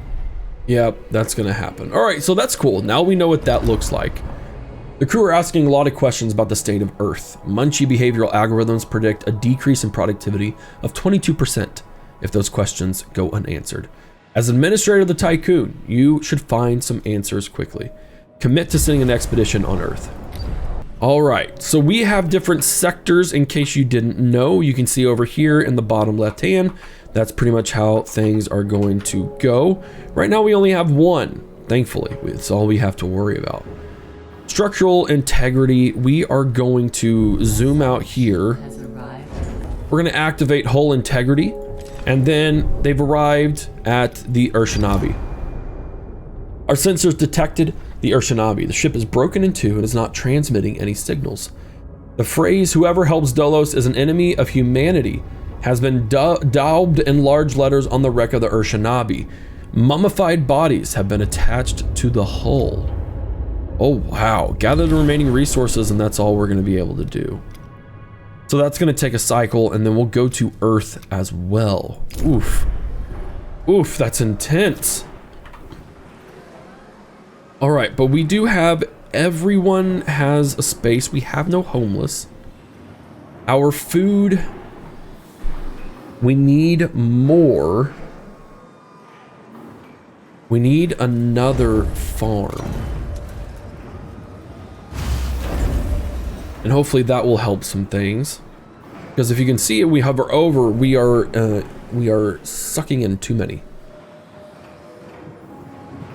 Yep, that's going to happen. All right, so that's cool. Now we know what that looks like. The crew are asking a lot of questions about the state of Earth. Munchie behavioral algorithms predict a decrease in productivity of 22%. If those questions go unanswered. As administrator of the Tycoon, you should find some answers quickly. Commit to sending an expedition on Earth. All right, so we have different sectors in case you didn't know. You can see over here in the bottom left hand, that's pretty much how things are going to go. Right now we only have one, thankfully. It's all we have to worry about. Structural integrity, we are going to zoom out here. We're going to activate hull integrity. And then they've arrived at the Urshanabi. Our sensors detected the Urshanabi. The ship is broken in 2 and is not transmitting any signals. The phrase, "whoever helps Dolos is an enemy of humanity," has been daubed in large letters on the wreck of the Urshanabi. Mummified bodies have been attached to the hull. Oh wow, gather the remaining resources and that's all we're going to be able to do. So that's going to take a cycle, and then we'll go to Earth as well. Oof. Oof, that's intense. All right, but we do have, everyone has a space. We have no homeless. Our food, we need more. We need another farm. And hopefully that will help some things. Because if you can see it, we hover over, we are sucking in too many.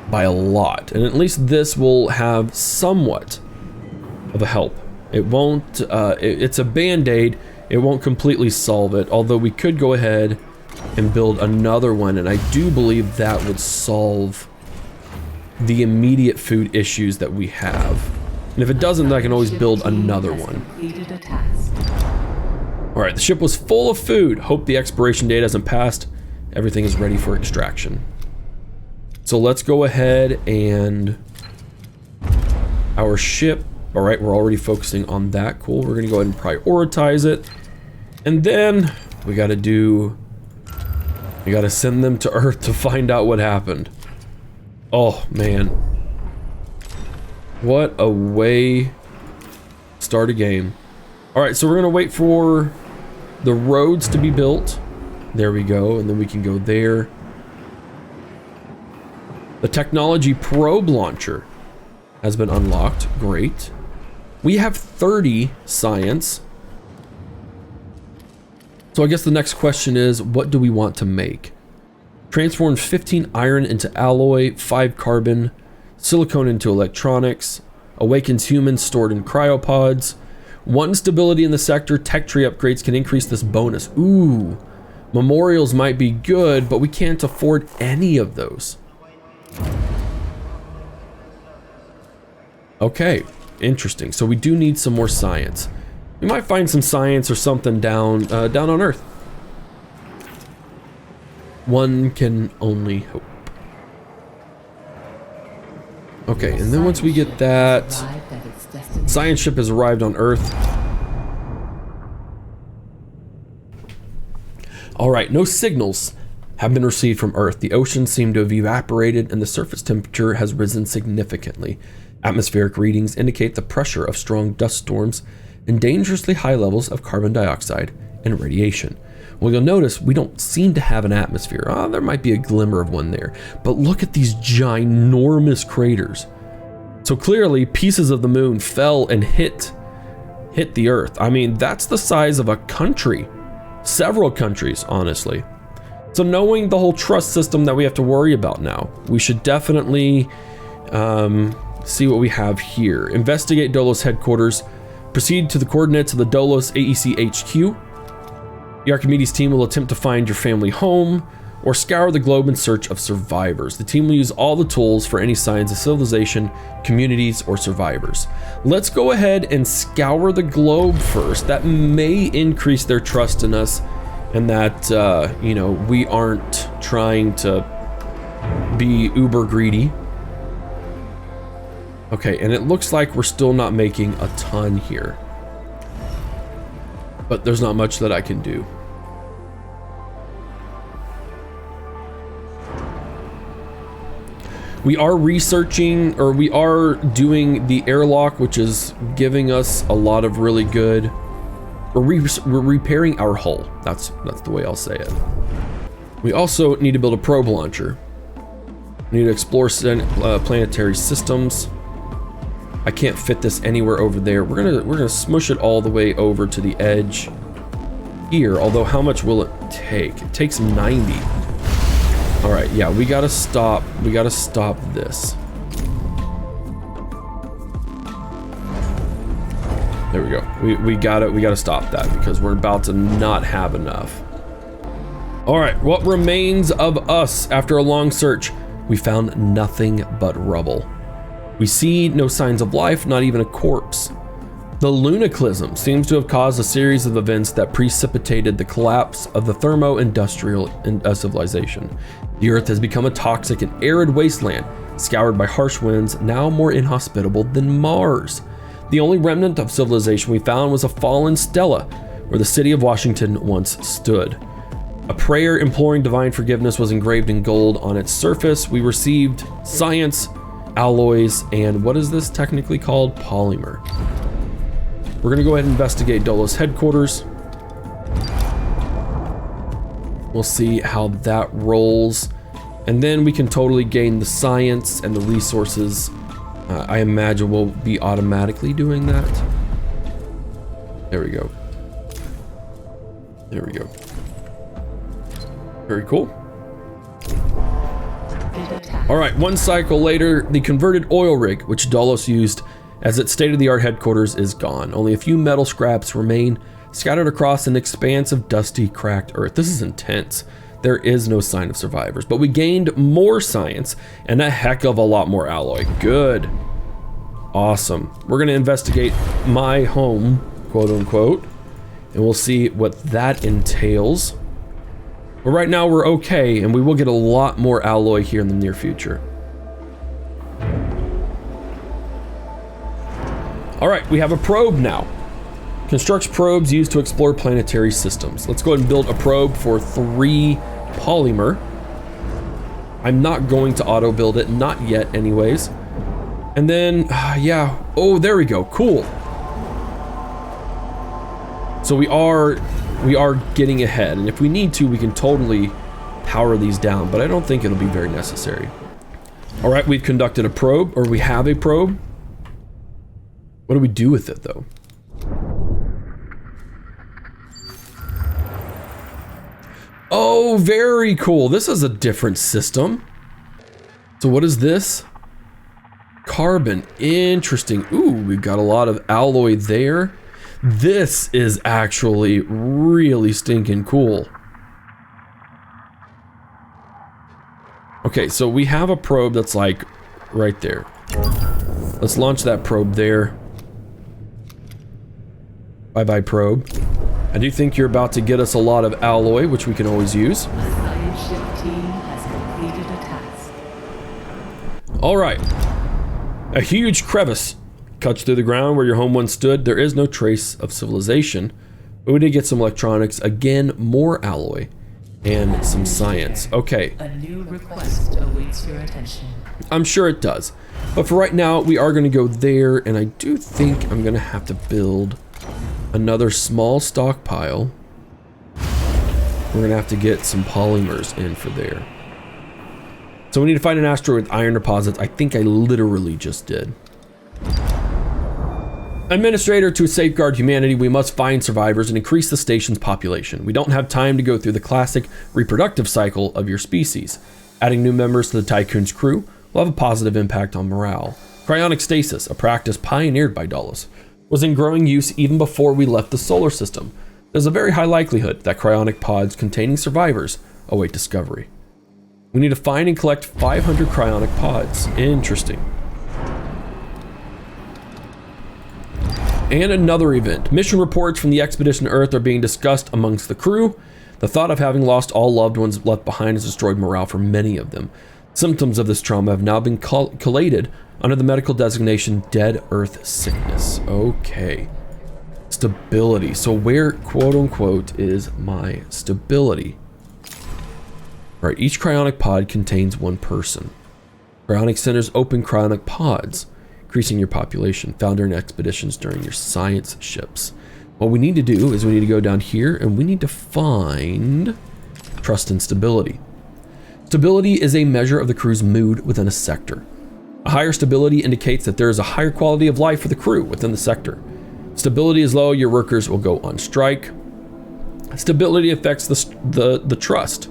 By a lot. And at least this will have somewhat of a help. It won't, it's a band-aid. It won't completely solve it. Although we could go ahead and build another one. And I do believe that would solve the immediate food issues that we have. And if it doesn't, then I can always build another one. All right, the ship was full of food. Hope the expiration date hasn't passed. Everything is ready for extraction. So let's go ahead and our ship. All right, we're already focusing on that. Cool. We're gonna go ahead and prioritize it. And then we gotta send them to Earth to find out what happened. Oh man. What a way to start a game. All right, so we're gonna wait for the roads to be built. There we go, and then we can go there. The technology probe launcher has been unlocked. Great. We have 30 science. So I guess the next question is, what do we want to make? Transform 15 iron into alloy, 5 carbon, silicone into electronics, awakens humans stored in cryopods, 1 stability in the sector, tech tree upgrades can increase this bonus. Ooh, memorials might be good, but we can't afford any of those. Okay, interesting. So we do need some more science. We might find some science or something down on Earth. One can only hope. Okay, and then once we get that, science ship has arrived on Earth. All right, no signals have been received from Earth. The oceans seem to have evaporated and the surface temperature has risen significantly. Atmospheric readings indicate the pressure of strong dust storms and dangerously high levels of carbon dioxide and radiation. Well, you'll notice we don't seem to have an atmosphere. There might be a glimmer of one there, but look at these ginormous craters. So clearly pieces of the moon fell and hit the Earth. I mean, that's the size of a country. Several countries, honestly. So knowing the whole trust system that we have to worry about now, we should definitely see what we have here. Investigate Dolos headquarters. Proceed to the coordinates of the Dolos AEC HQ. The Archimedes team will attempt to find your family home or scour the globe in search of survivors. The team will use all the tools for any signs of civilization, communities, or survivors. Let's go ahead and scour the globe first. That may increase their trust in us and that, you know, we aren't trying to be uber greedy. Okay, and it looks like we're still not making a ton here. But there's not much that I can do. We are researching, or we are doing the airlock, which is giving us a lot of really good... We're repairing our hull. That's the way I'll say it. We also need to build a probe launcher. We need to explore planetary systems. I can't fit this anywhere over there. We're gonna smush it all the way over to the edge here. Although, how much will it take? It takes 90. All right, yeah, we gotta stop. We gotta stop this. There we go. We gotta stop that because we're about to not have enough. All right, what remains of us after a long search? We found nothing but rubble. We see no signs of life, not even a corpse. The lunaclism seems to have caused a series of events that precipitated the collapse of the thermo-industrial civilization. The Earth has become a toxic and arid wasteland, scoured by harsh winds, now more inhospitable than Mars. The only remnant of civilization we found was a fallen stela, where the city of Washington once stood. A prayer imploring divine forgiveness was engraved in gold on its surface. We received science, alloys, and what is this technically called? Polymer. We're gonna go ahead and investigate Dolos headquarters. We'll see how that rolls. And then we can totally gain the science and the resources. I imagine we'll be automatically doing that. There we go. There we go. Very cool. All right, one cycle later, the converted oil rig, which Dolos used as its state-of-the-art headquarters, is gone. Only a few metal scraps remain, scattered across an expanse of dusty, cracked earth. This is intense. There is no sign of survivors, but we gained more science and a heck of a lot more alloy. Good. Awesome. We're gonna investigate my home, quote unquote, and we'll see what that entails. But right now we're okay, and we will get a lot more alloy here in the near future. All right, we have a probe now. Constructs probes used to explore planetary systems. Let's go ahead and build a probe for 3 polymer. I'm not going to auto build it, not yet anyways. And then, yeah, oh, there we go, cool. So we are getting ahead, and if we need to, we can totally power these down, but I don't think it'll be very necessary. All right, we've conducted a probe, or we have a probe. What do we do with it, though? Oh, very cool. This is a different system. So what is this? Carbon. Interesting. Ooh, we've got a lot of alloy there. This is actually really stinking cool. Okay, so we have a probe that's like right there. Let's launch that probe there. Bye-bye, probe. I do think you're about to get us a lot of alloy, which we can always use. The science ship team has completed a task. All right. A huge crevice cuts through the ground where your home once stood. There is no trace of civilization, but we did get some electronics, again, more alloy, and some science. Okay. A new request awaits your attention. I'm sure it does. But for right now, we are going to go there, and I do think I'm going to have to build another small stockpile. We're going to have to get some polymers in for there. So we need to find an asteroid with iron deposits. I think I literally just did. Administrator, to safeguard humanity, we must find survivors and increase the station's population. We don't have time to go through the classic reproductive cycle of your species. Adding new members to the Tycoon's crew will have a positive impact on morale. Cryonic stasis, a practice pioneered by Dulles, was in growing use even before we left the solar system. There's a very high likelihood that cryonic pods containing survivors await discovery. We need to find and collect 500 cryonic pods. Interesting. And another event. Mission reports from the expedition to Earth are being discussed amongst the crew. The thought of having lost all loved ones left behind has destroyed morale for many of them. Symptoms of this trauma have now been collated under the medical designation Dead Earth Sickness. Okay. Stability. So where, quote unquote, is my stability? All right, each cryonic pod contains 1 person. Cryonic centers open cryonic pods, increasing your population, found during expeditions during your science ships. What we need to do is we need to go down here and we need to find trust and stability. Stability is a measure of the crew's mood within a sector. A higher stability indicates that there is a higher quality of life for the crew within the sector. Stability is low, your workers will go on strike. Stability affects the trust.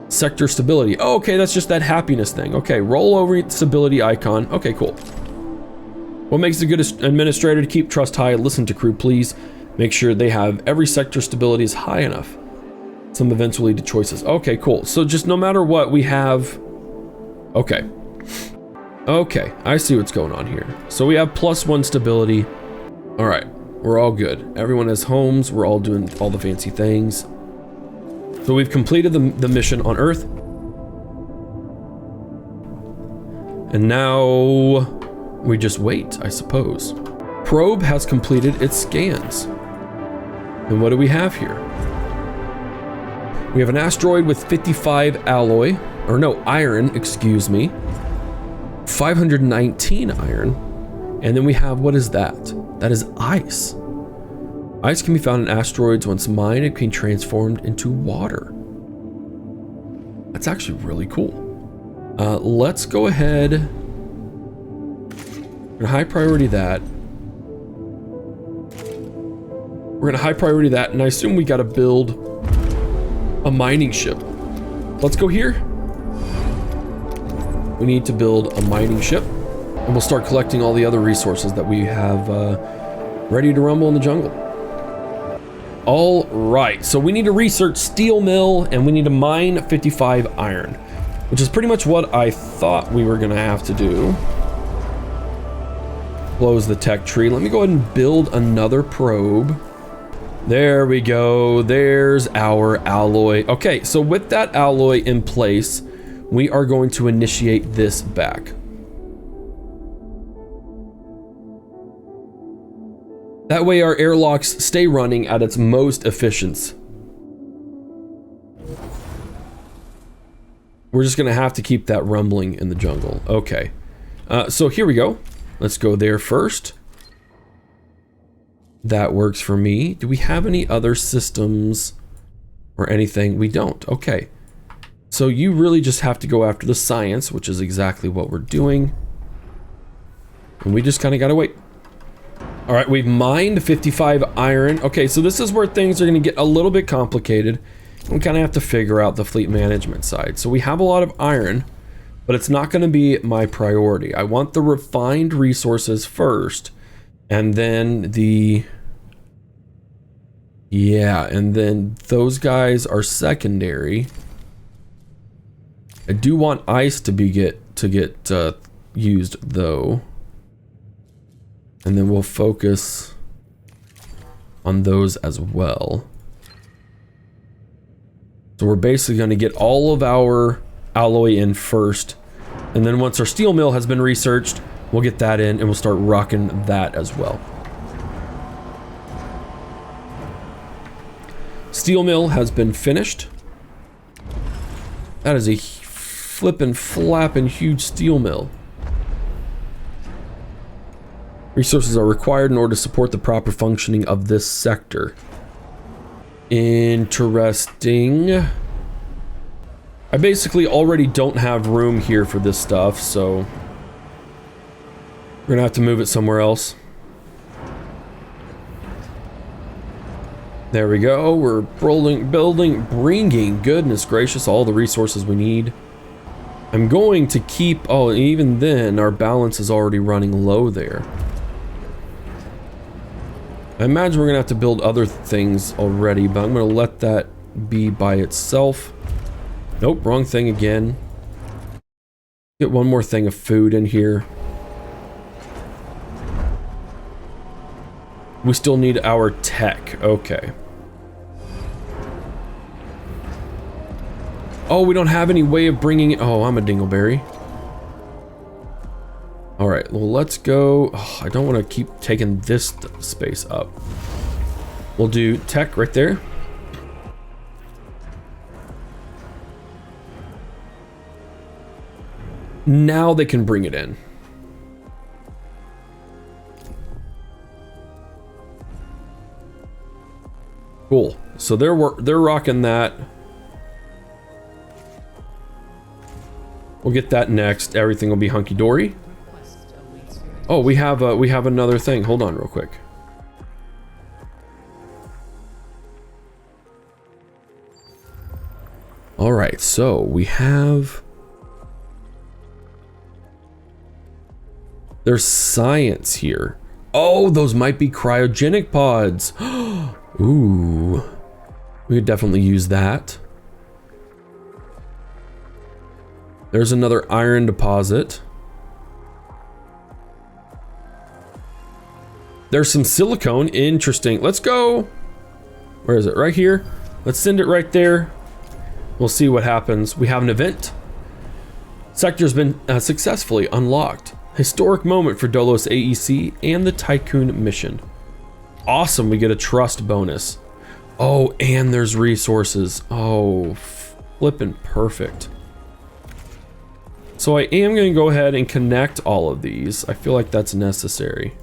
Sector stability. Oh, okay, that's just that happiness thing. Okay, roll over stability icon. Okay, cool. What makes a good administrator to keep trust high? Listen to crew, please. Make sure they have every sector stability is high enough. Some events will lead to choices. Okay, cool. So just no matter what we have. Okay. Okay, I see what's going on here. So we have +1 stability. All right, we're all good. Everyone has homes. We're all doing all the fancy things. So we've completed the mission on Earth. And now we just wait, I suppose. Probe has completed its scans. And what do we have here? We have an asteroid with 55 alloy, or no, iron, excuse me. 519 iron. And then we have, what is that? That is ice. Ice can be found in asteroids. Once mined, it can be transformed into water. That's actually really cool. Let's go ahead. We're gonna high priority that. We're gonna high priority that, and I assume we gotta build a mining ship. Let's go here. We need to build a mining ship, and we'll start collecting all the other resources that we have ready to rumble in the jungle. All right, so we need to research steel mill, and we need to mine 55 iron, which is pretty much what I thought we were gonna have to do. Close the tech tree. Let me go ahead and build another probe. There we go. There's our alloy. Okay, so with that alloy in place, we are going to initiate this back. That way our airlocks stay running at its most efficiency. We're just gonna have to keep that rumbling in the jungle. Okay, so here we go. Let's go there first. That works for me. Do we have any other systems or anything? We don't. Okay. So you really just have to go after the science, which is exactly what we're doing. And we just kind of got to wait. All right, we've mined 55 iron. Okay, so this is where things are going to get a little bit complicated. We kind of have to figure out the fleet management side. So we have a lot of iron, but it's not going to be my priority. I want the refined resources first. And then and then those guys are secondary. I do want ice to get used though. And then we'll focus on those as well. So we're basically going to get all of our alloy in first. And then once our steel mill has been researched, we'll get that in and we'll start rocking that as well. Steel mill has been finished. That is a flippin' flappin' huge steel mill. Resources are required in order to support the proper functioning of this sector. Interesting. I basically already don't have room here for this stuff, so we're gonna have to move it somewhere else. There we go. We're bringing, goodness gracious, all the resources we need. I'm going to keep, oh, even then, our balance is already running low there. I imagine we're gonna have to build other things already, but I'm gonna let that be by itself. Nope, wrong thing again. Get one more thing of food in here. We still need our tech. Okay. Oh, we don't have any way of bringing it. Oh, I'm a dingleberry. All right, well, let's go. Oh, I don't want to keep taking this space up. We'll do tech right there. Now they can bring it in. Cool. So they're rocking that. We'll get that next. Everything will be hunky-dory. Oh, we have another thing. Hold on real quick. All right, so we have... There's science here. Oh, those might be cryogenic pods. Ooh. We could definitely use that. There's another iron deposit. There's some silicone. Interesting. Let's go. Where is it? Right here. Let's send it right there. We'll see what happens. We have an event. Sector's been successfully unlocked. Historic moment for Dolos AEC and the Tycoon mission. Awesome, we get a trust bonus. Oh, and there's resources. Oh, flippin' perfect. So I am going to go ahead and connect all of these. I feel like that's necessary.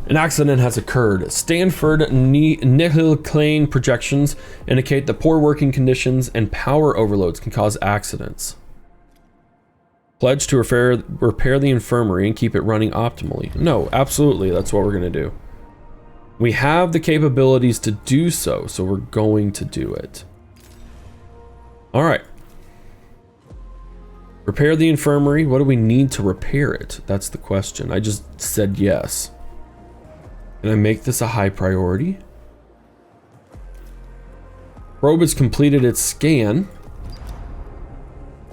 An accident has occurred. Stanford Nihil Klein projections indicate that poor working conditions and power overloads can cause accidents. Pledge to repair the infirmary and keep it running optimally. No, absolutely, that's what we're going to do. We have the capabilities to do so, so we're going to do it. All right. Repair the infirmary. What do we need to repair it? That's the question. I just said yes. Can I make this a high priority? Probe has completed its scan.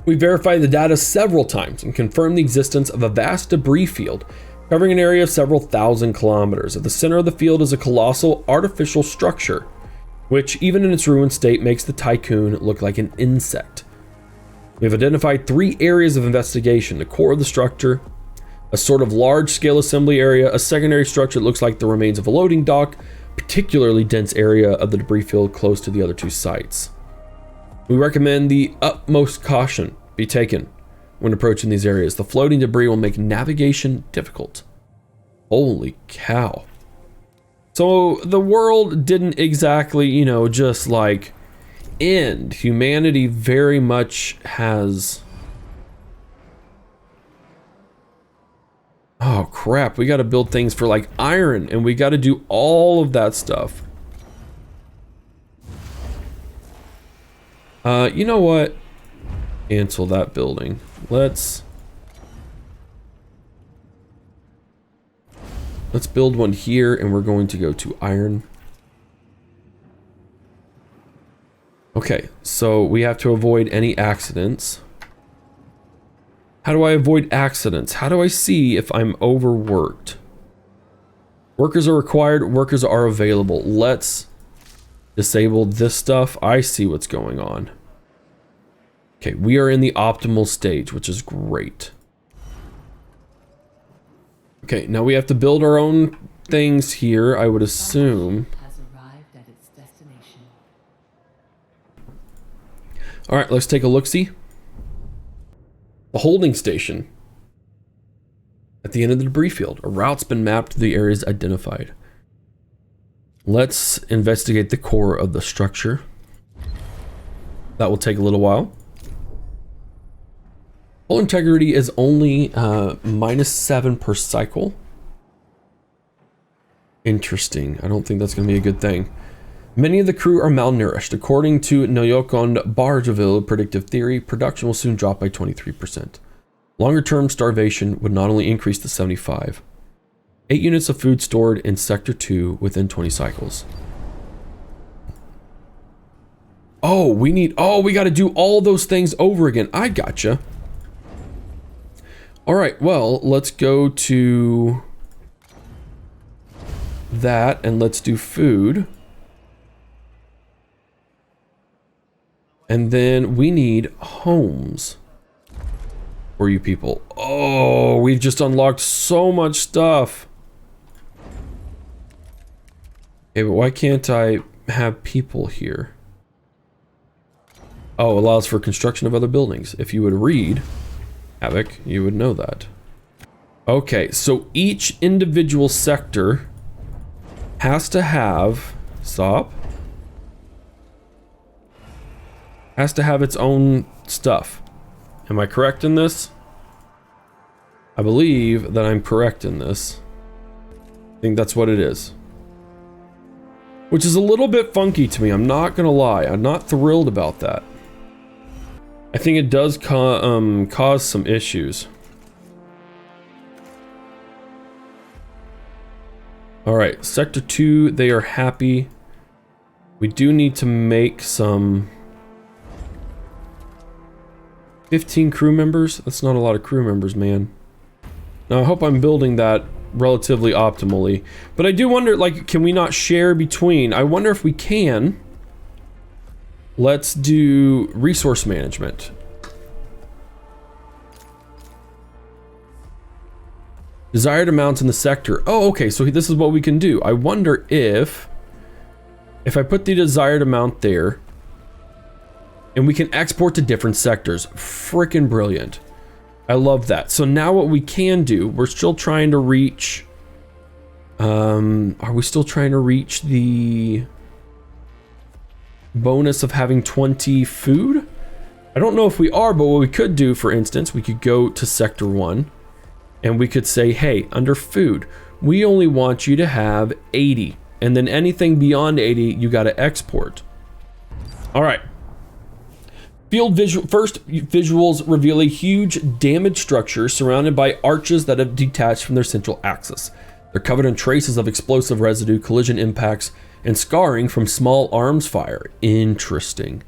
We verified the data several times and confirmed the existence of a vast debris field covering an area of several thousand kilometers. At the center of the field is a colossal artificial structure, which even in its ruined state makes the Tycoon look like an insect. We have identified 3 areas of investigation: the core of the structure, a sort of large-scale assembly area, a secondary structure that looks like the remains of a loading dock, particularly dense area of the debris field close to the other 2 sites. We recommend the utmost caution be taken when approaching these areas. The floating debris will make navigation difficult. Holy cow. So the world didn't exactly, you know, just like end. Humanity very much has... Oh crap, we got to build things for like iron, and we got to do all of that stuff. You know what? Cancel that building. Let's build one here, and we're going to go to iron. Okay, so we have to avoid any accidents. How do I avoid accidents? How do I see if I'm overworked? Workers are required, workers are available. Let's disable this stuff. I see what's going on. Okay, we are in the optimal stage, which is great. Okay, now we have to build our own things here, I would assume. All right, let's take a look-see. The holding station. At the end of the debris field, a route's been mapped to the areas identified. Let's investigate the core of the structure. That will take a little while. Hull integrity is only -7 per cycle. Interesting. I don't think that's going to be a good thing. Many of the crew are malnourished. According to Noyokon Barjaville predictive theory, production will soon drop by 23%. Longer-term starvation would not only increase to 75. 8 units of food stored in Sector 2 within 20 cycles. Oh, we got to do all those things over again. I gotcha. All right, well, let's go to that and let's do food. And then we need homes for you people. Oh, we've just unlocked so much stuff. Okay, but why can't I have people here? Oh, allows for construction of other buildings. If you would read Havoc, you would know that. Okay, so each individual sector has to have... Stop. Has to have its own stuff. Am I correct in this? I believe that I'm correct in this. I think that's what it is. Which is a little bit funky to me, I'm not gonna lie. I'm not thrilled about that. I think it does cause some issues. Alright, Sector 2, they are happy. We do need to make some... 15 crew members? That's not a lot of crew members, man. Now, I hope I'm building that relatively optimally. But I do wonder, like, can we not share between? I wonder if we can. Let's do resource management. Desired amounts in the sector. Oh, okay, so this is what we can do. I wonder if I put the desired amount there, and we can export to different sectors. Frickin' brilliant. I love that. So now what we can do, we're still trying to reach... are we still trying to reach the bonus of having 20 food? I don't know if we are, but what we could do, for instance, we could go to Sector 1, and we could say, hey, under food, we only want you to have 80. And then anything beyond 80, you got to export. All right. First visuals reveal a huge damaged structure surrounded by arches that have detached from their central axis. They're covered in traces of explosive residue, collision impacts, and scarring from small arms fire. Interesting.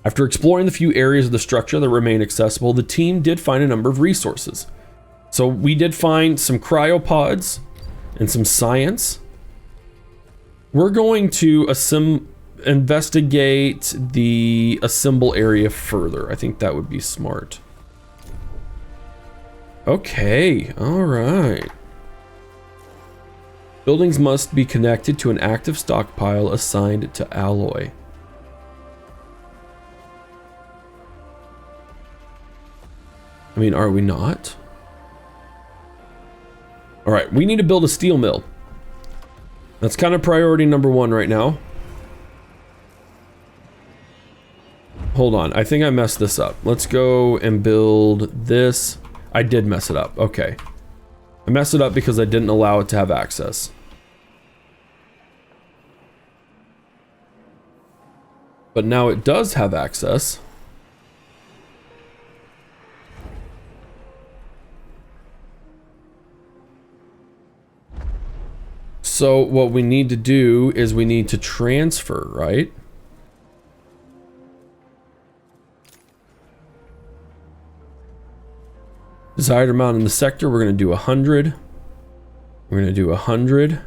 After exploring the few areas of the structure that remain accessible, the team did find a number of resources. So we did find some cryopods and some science. We're going to investigate the assemble area further. I think that would be smart. Okay, all right. Buildings must be connected to an active stockpile assigned to alloy. I mean, are we not? All right, we need to build a steel mill. That's kind of priority number one right now. Hold on, I think I messed this up. Let's go and build this. I did mess it up, okay. I messed it up because I didn't allow it to have access. But now it does have access. So what we need to do is we need to transfer, right? Desired amount in the sector, we're going to do 100. We're going to do 100.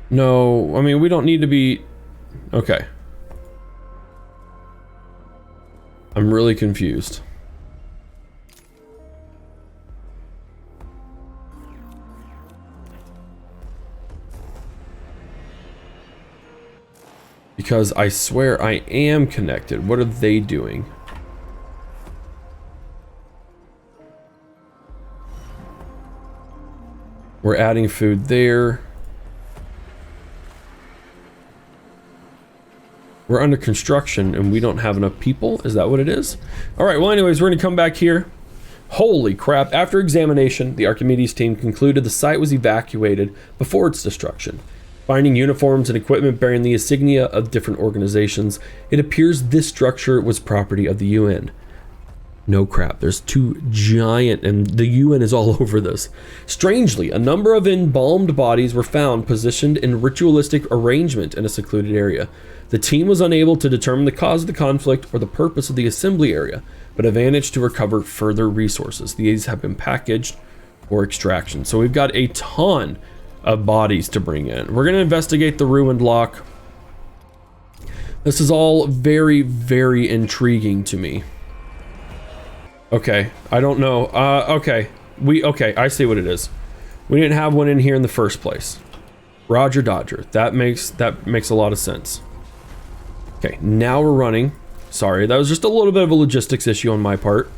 No, I mean, we don't need to be... Okay. I'm really confused. Because I swear I am connected. What are they doing? We're adding food there. We're under construction and we don't have enough people. Is that what it is? All right, well, anyways, we're going to come back here. Holy crap. After examination, the Archimedes team concluded the site was evacuated before its destruction. Finding uniforms and equipment bearing the insignia of different organizations, it appears this structure was property of the UN. No crap, there's two giant, and the UN is all over this. Strangely, a number of embalmed bodies were found positioned in ritualistic arrangement in a secluded area. The team was unable to determine the cause of the conflict or the purpose of the assembly area, but have managed to recover further resources. These have been packaged for extraction. So we've got a ton of bodies to bring in. We're going to investigate the ruined lock. This is all very, very intriguing to me. Okay, I don't know. Okay, I see what it is. We didn't have one in here in the first place. Roger Dodger. That makes a lot of sense. Okay, now we're running. Sorry, that was just a little bit of a logistics issue on my part.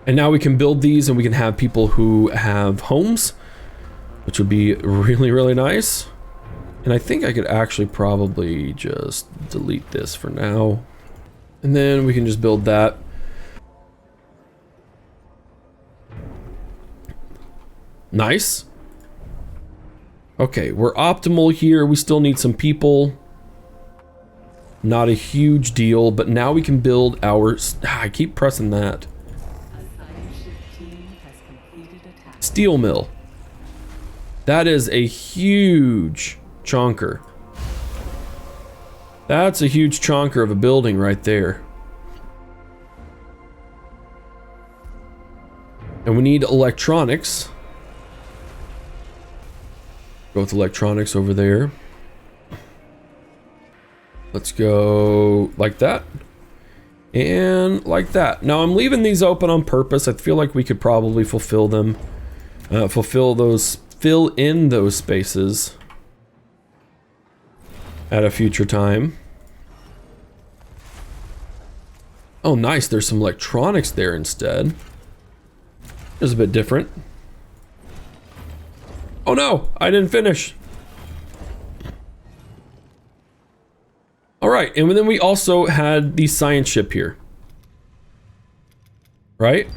And now we can build these and we can have people who have homes, which would be really, really nice. And I think I could actually probably just delete this for now. And then we can just build that. Nice. Okay, we're optimal here. We still need some people. Not a huge deal, but now we can build our... I keep pressing that. Steel mill. That is a huge chonker. That's a huge chonker of a building right there. And we need electronics. Go with electronics over there. Let's go like that. And like that. Now I'm leaving these open on purpose. I feel like we could probably fulfill them. Fill in those spaces at a future time. Oh, nice. There's some electronics there instead. It's a bit different. Oh no, I didn't finish. All right, and then we also had the science ship here. Right?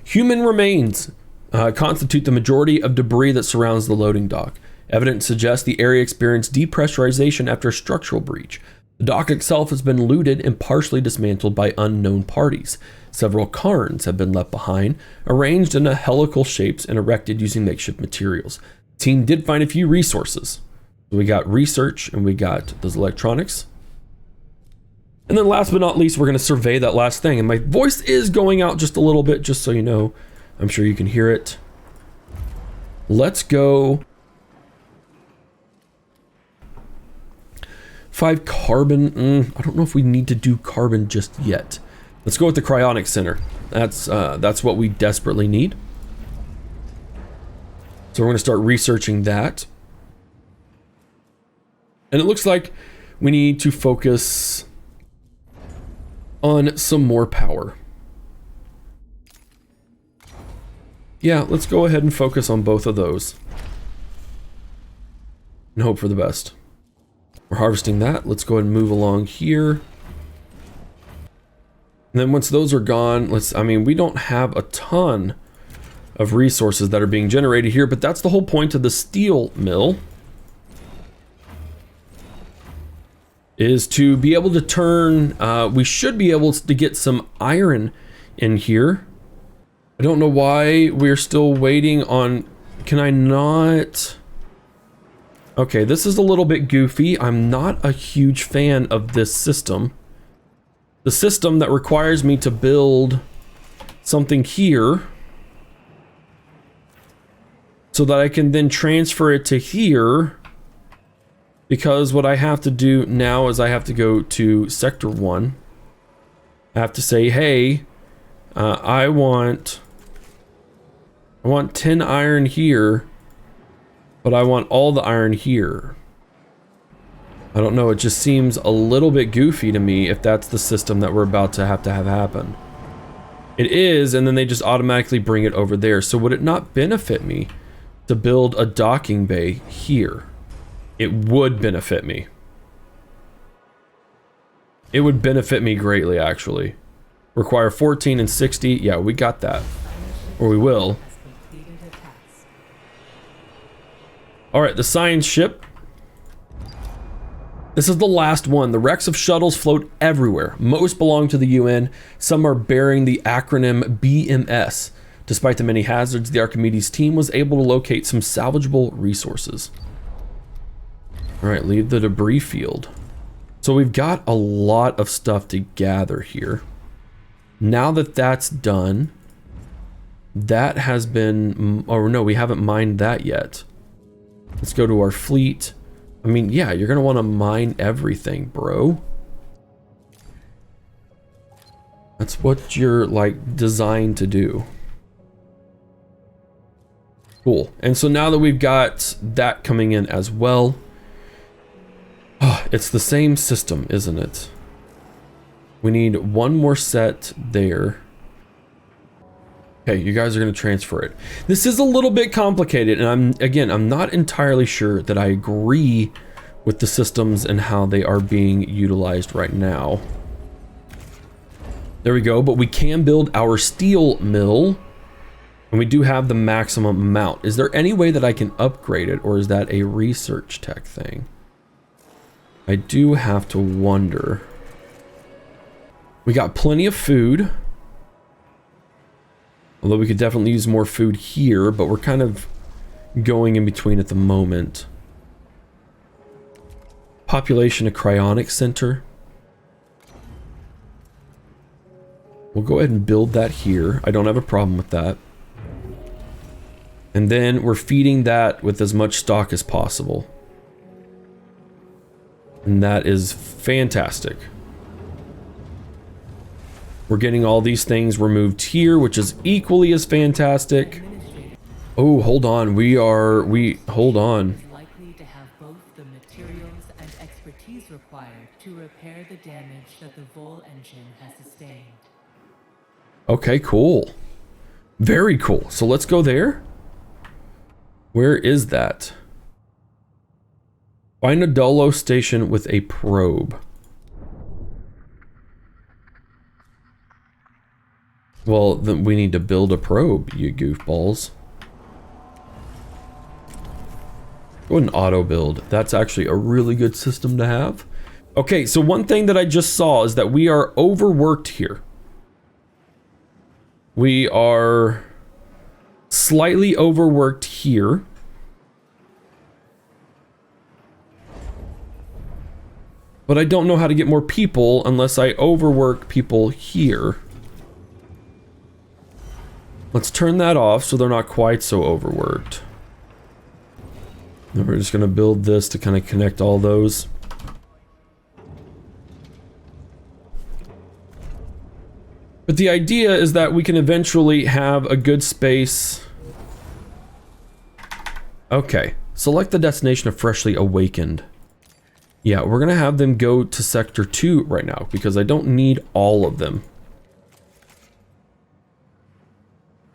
Human remains constitute the majority of debris that surrounds the loading dock. Evidence suggests the area experienced depressurization after a structural breach. The dock itself has been looted and partially dismantled by unknown parties. Several cairns have been left behind, arranged in helical shapes and erected using makeshift materials. The team did find a few resources. We got research and we got those electronics. And then last but not least, we're going to survey that last thing. And my voice is going out just a little bit, just so you know. I'm sure you can hear it. Let's go. 5 carbon. I don't know if we need to do carbon just yet. Let's go with the cryonic center. That's what we desperately need. So we're going to start researching that. And it looks like we need to focus on some more power. Yeah, let's go ahead and focus on both of those. And hope for the best. We're harvesting that. Let's go ahead and move along here. And then once those are gone, we don't have a ton of resources that are being generated here, but that's the whole point of the steel mill. Is to be able to turn, we should be able to get some iron in here. I don't know why we're still waiting on, can I not? Okay, this is a little bit goofy. I'm not a huge fan of this system. The system that requires me to build something here so that I can then transfer it to here. Because what I have to do now is I have to go to Sector 1. I have to say, hey, I want 10 iron here, but I want all the iron here. I don't know, it just seems a little bit goofy to me if that's the system that we're about to have happen. It is, and then they just automatically bring it over there. So would it not benefit me to build a docking bay here? It would benefit me. It would benefit me greatly, actually. Require 14 and 60. Yeah, we got that. Or we will. Alright, the science ship. This is the last one. The wrecks of shuttles float everywhere. Most belong to the UN. Some are bearing the acronym BMS. Despite the many hazards, the Archimedes team was able to locate some salvageable resources. Alright, leave the debris field. So we've got a lot of stuff to gather here. Now that that's done, that has been... Oh no, we haven't mined that yet. Let's go to our fleet. I mean, yeah, you're going to want to mine everything, bro. That's what you're, like, designed to do. Cool. And so now that we've got that coming in as well... Oh, it's the same system, isn't it? We need one more set there. Okay, you guys are going to transfer it. This is a little bit complicated, and I'm not entirely sure that I agree with the systems and how they are being utilized right now. There we go, but we can build our steel mill, and we do have the maximum amount. Is there any way that I can upgrade it, or is that a research tech thing? I do have to wonder. We got plenty of food. Although we could definitely use more food here, but we're kind of going in between at the moment. Population of cryonic center. We'll go ahead and build that here. I don't have a problem with that. And then we're feeding that with as much stock as possible. And that is fantastic. We're getting all these things removed here, which is equally as fantastic. Oh, hold on. Hold on. Likely to have both the materials and expertise required to repair the damage that the Vol engine has sustained. Okay, cool. Very cool. So let's go there. Where is that? Find a Dolo station with a probe. Well, then we need to build a probe, you goofballs. Go ahead and auto build. That's actually a really good system to have. Okay, so one thing that I just saw is that we are overworked here. We are slightly overworked here. But I don't know how to get more people unless I overwork people here. Let's turn that off so they're not quite so overworked. Then we're just going to build this to kind of connect all those. But the idea is that we can eventually have a good space. Okay, select the destination of Freshly Awakened. Yeah, we're going to have them go to Sector 2 right now because I don't need all of them.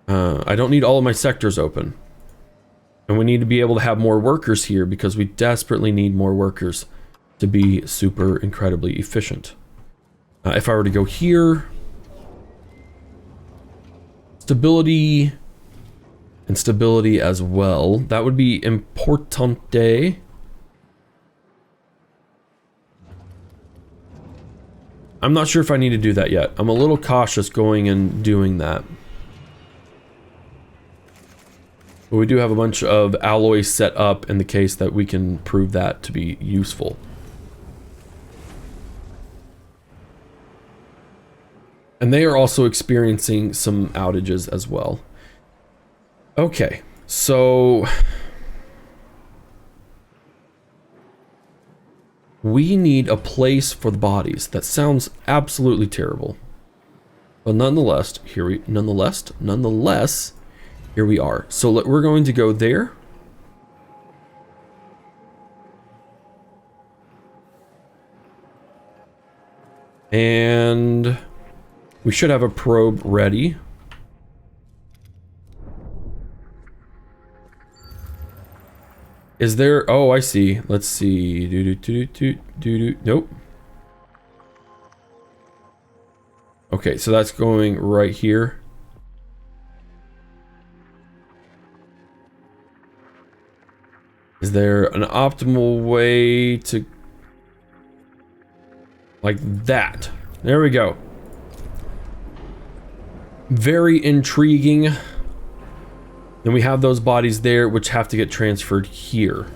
I don't need all of my sectors open. And we need to be able to have more workers here because we desperately need more workers to be super incredibly efficient. If I were to go here, stability and stability as well, that would be importante. I'm not sure if I need to do that yet. I'm a little cautious going and doing that. But we do have a bunch of alloys set up in the case that we can prove that to be useful. And they are also experiencing some outages as well. Okay, so we need a place for the bodies. That sounds absolutely terrible. But nonetheless, here we are. So we're going to go there. And we should have a probe ready. Is there? Oh, I see. Let's see. Nope. Okay, so that's going right here. Is there an optimal way to... like that? There we go. Very intriguing. Then we have those bodies there, which have to get transferred here.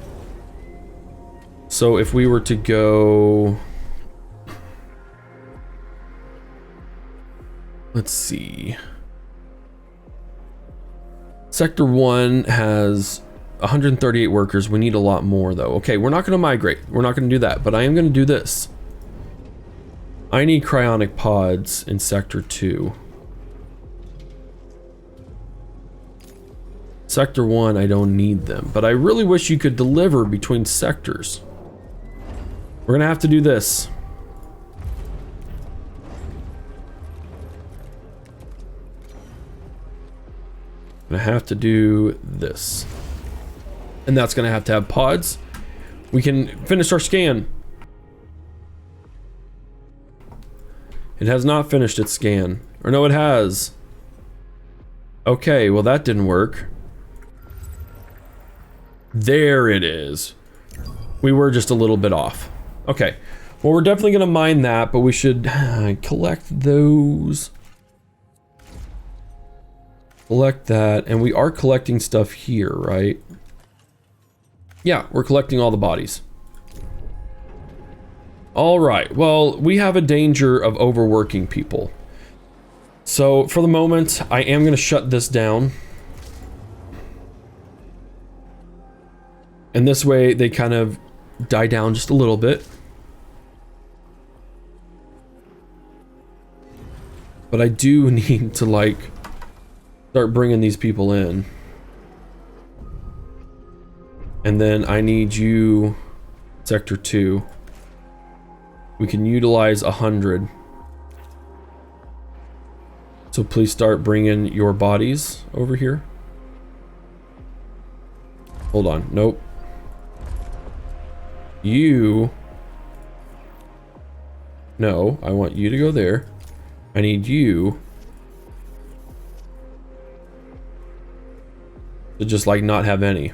So if we were to go... let's see. Sector 1 has 138 workers. We need a lot more though. Okay, we're not going to migrate. We're not going to do that, but I am going to do this. I need cryonic pods in Sector 2. Sector 1, I don't need them, but I really wish you could deliver between sectors. We're gonna have to do this. Gonna have to do this. And that's gonna have to have pods. We can finish our scan. It has not finished its scan. Or no, it has. Okay, well that didn't work. There it is. We were just a little bit off. Okay. Well, we're definitely going to mine that, but we should collect those. Collect that. And we are collecting stuff here, right? Yeah, we're collecting all the bodies. All right. Well, we have a danger of overworking people. So for the moment, I am going to shut this down. And this way they kind of die down just a little bit. But I do need to like start bringing these people in. And then I need you, Sector 2. We can utilize 100. So please start bringing your bodies over here. Hold on, nope. You... no, I want you to go there. I need you to just like not have any.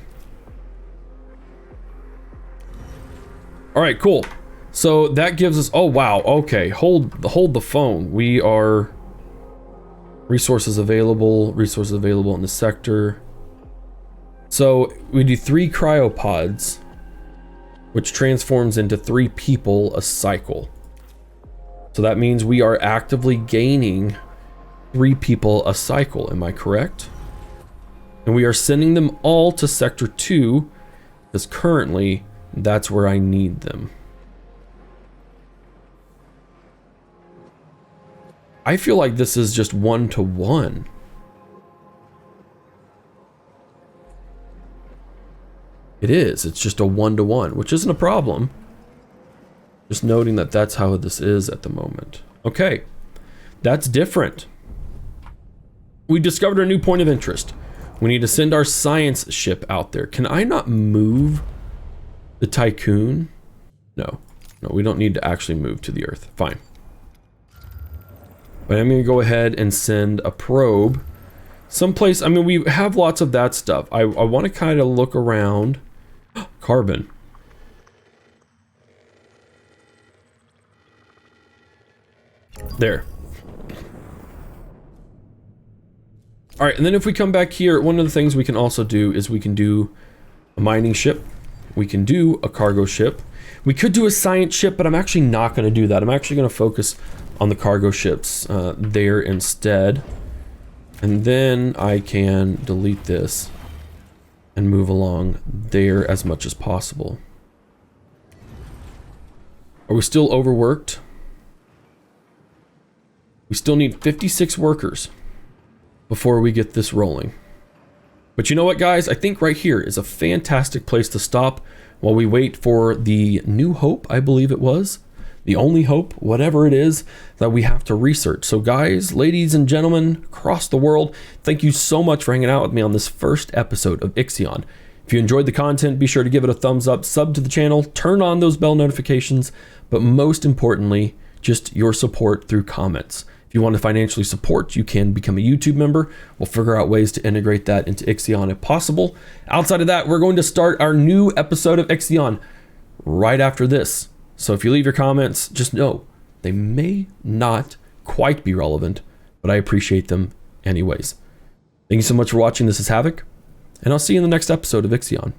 All right, cool. So that gives us, oh wow, okay, hold the phone. We are resources available in the sector. So we do 3 cryopods. which transforms into 3 people a cycle. So that means we are actively gaining 3 people a cycle. Am I correct? And we are sending them all to Sector 2 because currently that's where I need them. I feel like this is just 1-to-1. It is. It's just a 1-to-1, which isn't a problem. Just noting that that's how this is at the moment. Okay, that's different. We discovered a new point of interest. We need to send our science ship out there. Can I not move the Tycoon? No, we don't need to actually move to the Earth. Fine. But I'm going to go ahead and send a probe someplace. I mean, we have lots of that stuff. I want to kind of look around. Carbon. There. All right, and then if we come back here, one of the things we can also do is we can do a mining ship. We can do a cargo ship. We could do a science ship, but I'm actually not going to do that. I'm actually going to focus on the cargo ships there instead. And then I can delete this and move along there as much as possible. Are we still overworked? We still need 56 workers before we get this rolling. But you know what, guys? I think right here is a fantastic place to stop while we wait for the New Hope, I believe it was. The only hope, whatever it is, that we have to research. So guys, ladies and gentlemen across the world, thank you so much for hanging out with me on this first episode of IXION. If you enjoyed the content, be sure to give it a thumbs up, sub to the channel, turn on those bell notifications, but most importantly, just your support through comments. If you want to financially support, you can become a YouTube member. We'll figure out ways to integrate that into IXION if possible. Outside of that, we're going to start our new episode of IXION right after this. So if you leave your comments, just know they may not quite be relevant, but I appreciate them anyways. Thank you so much for watching. This is Havoc, and I'll see you in the next episode of IXION.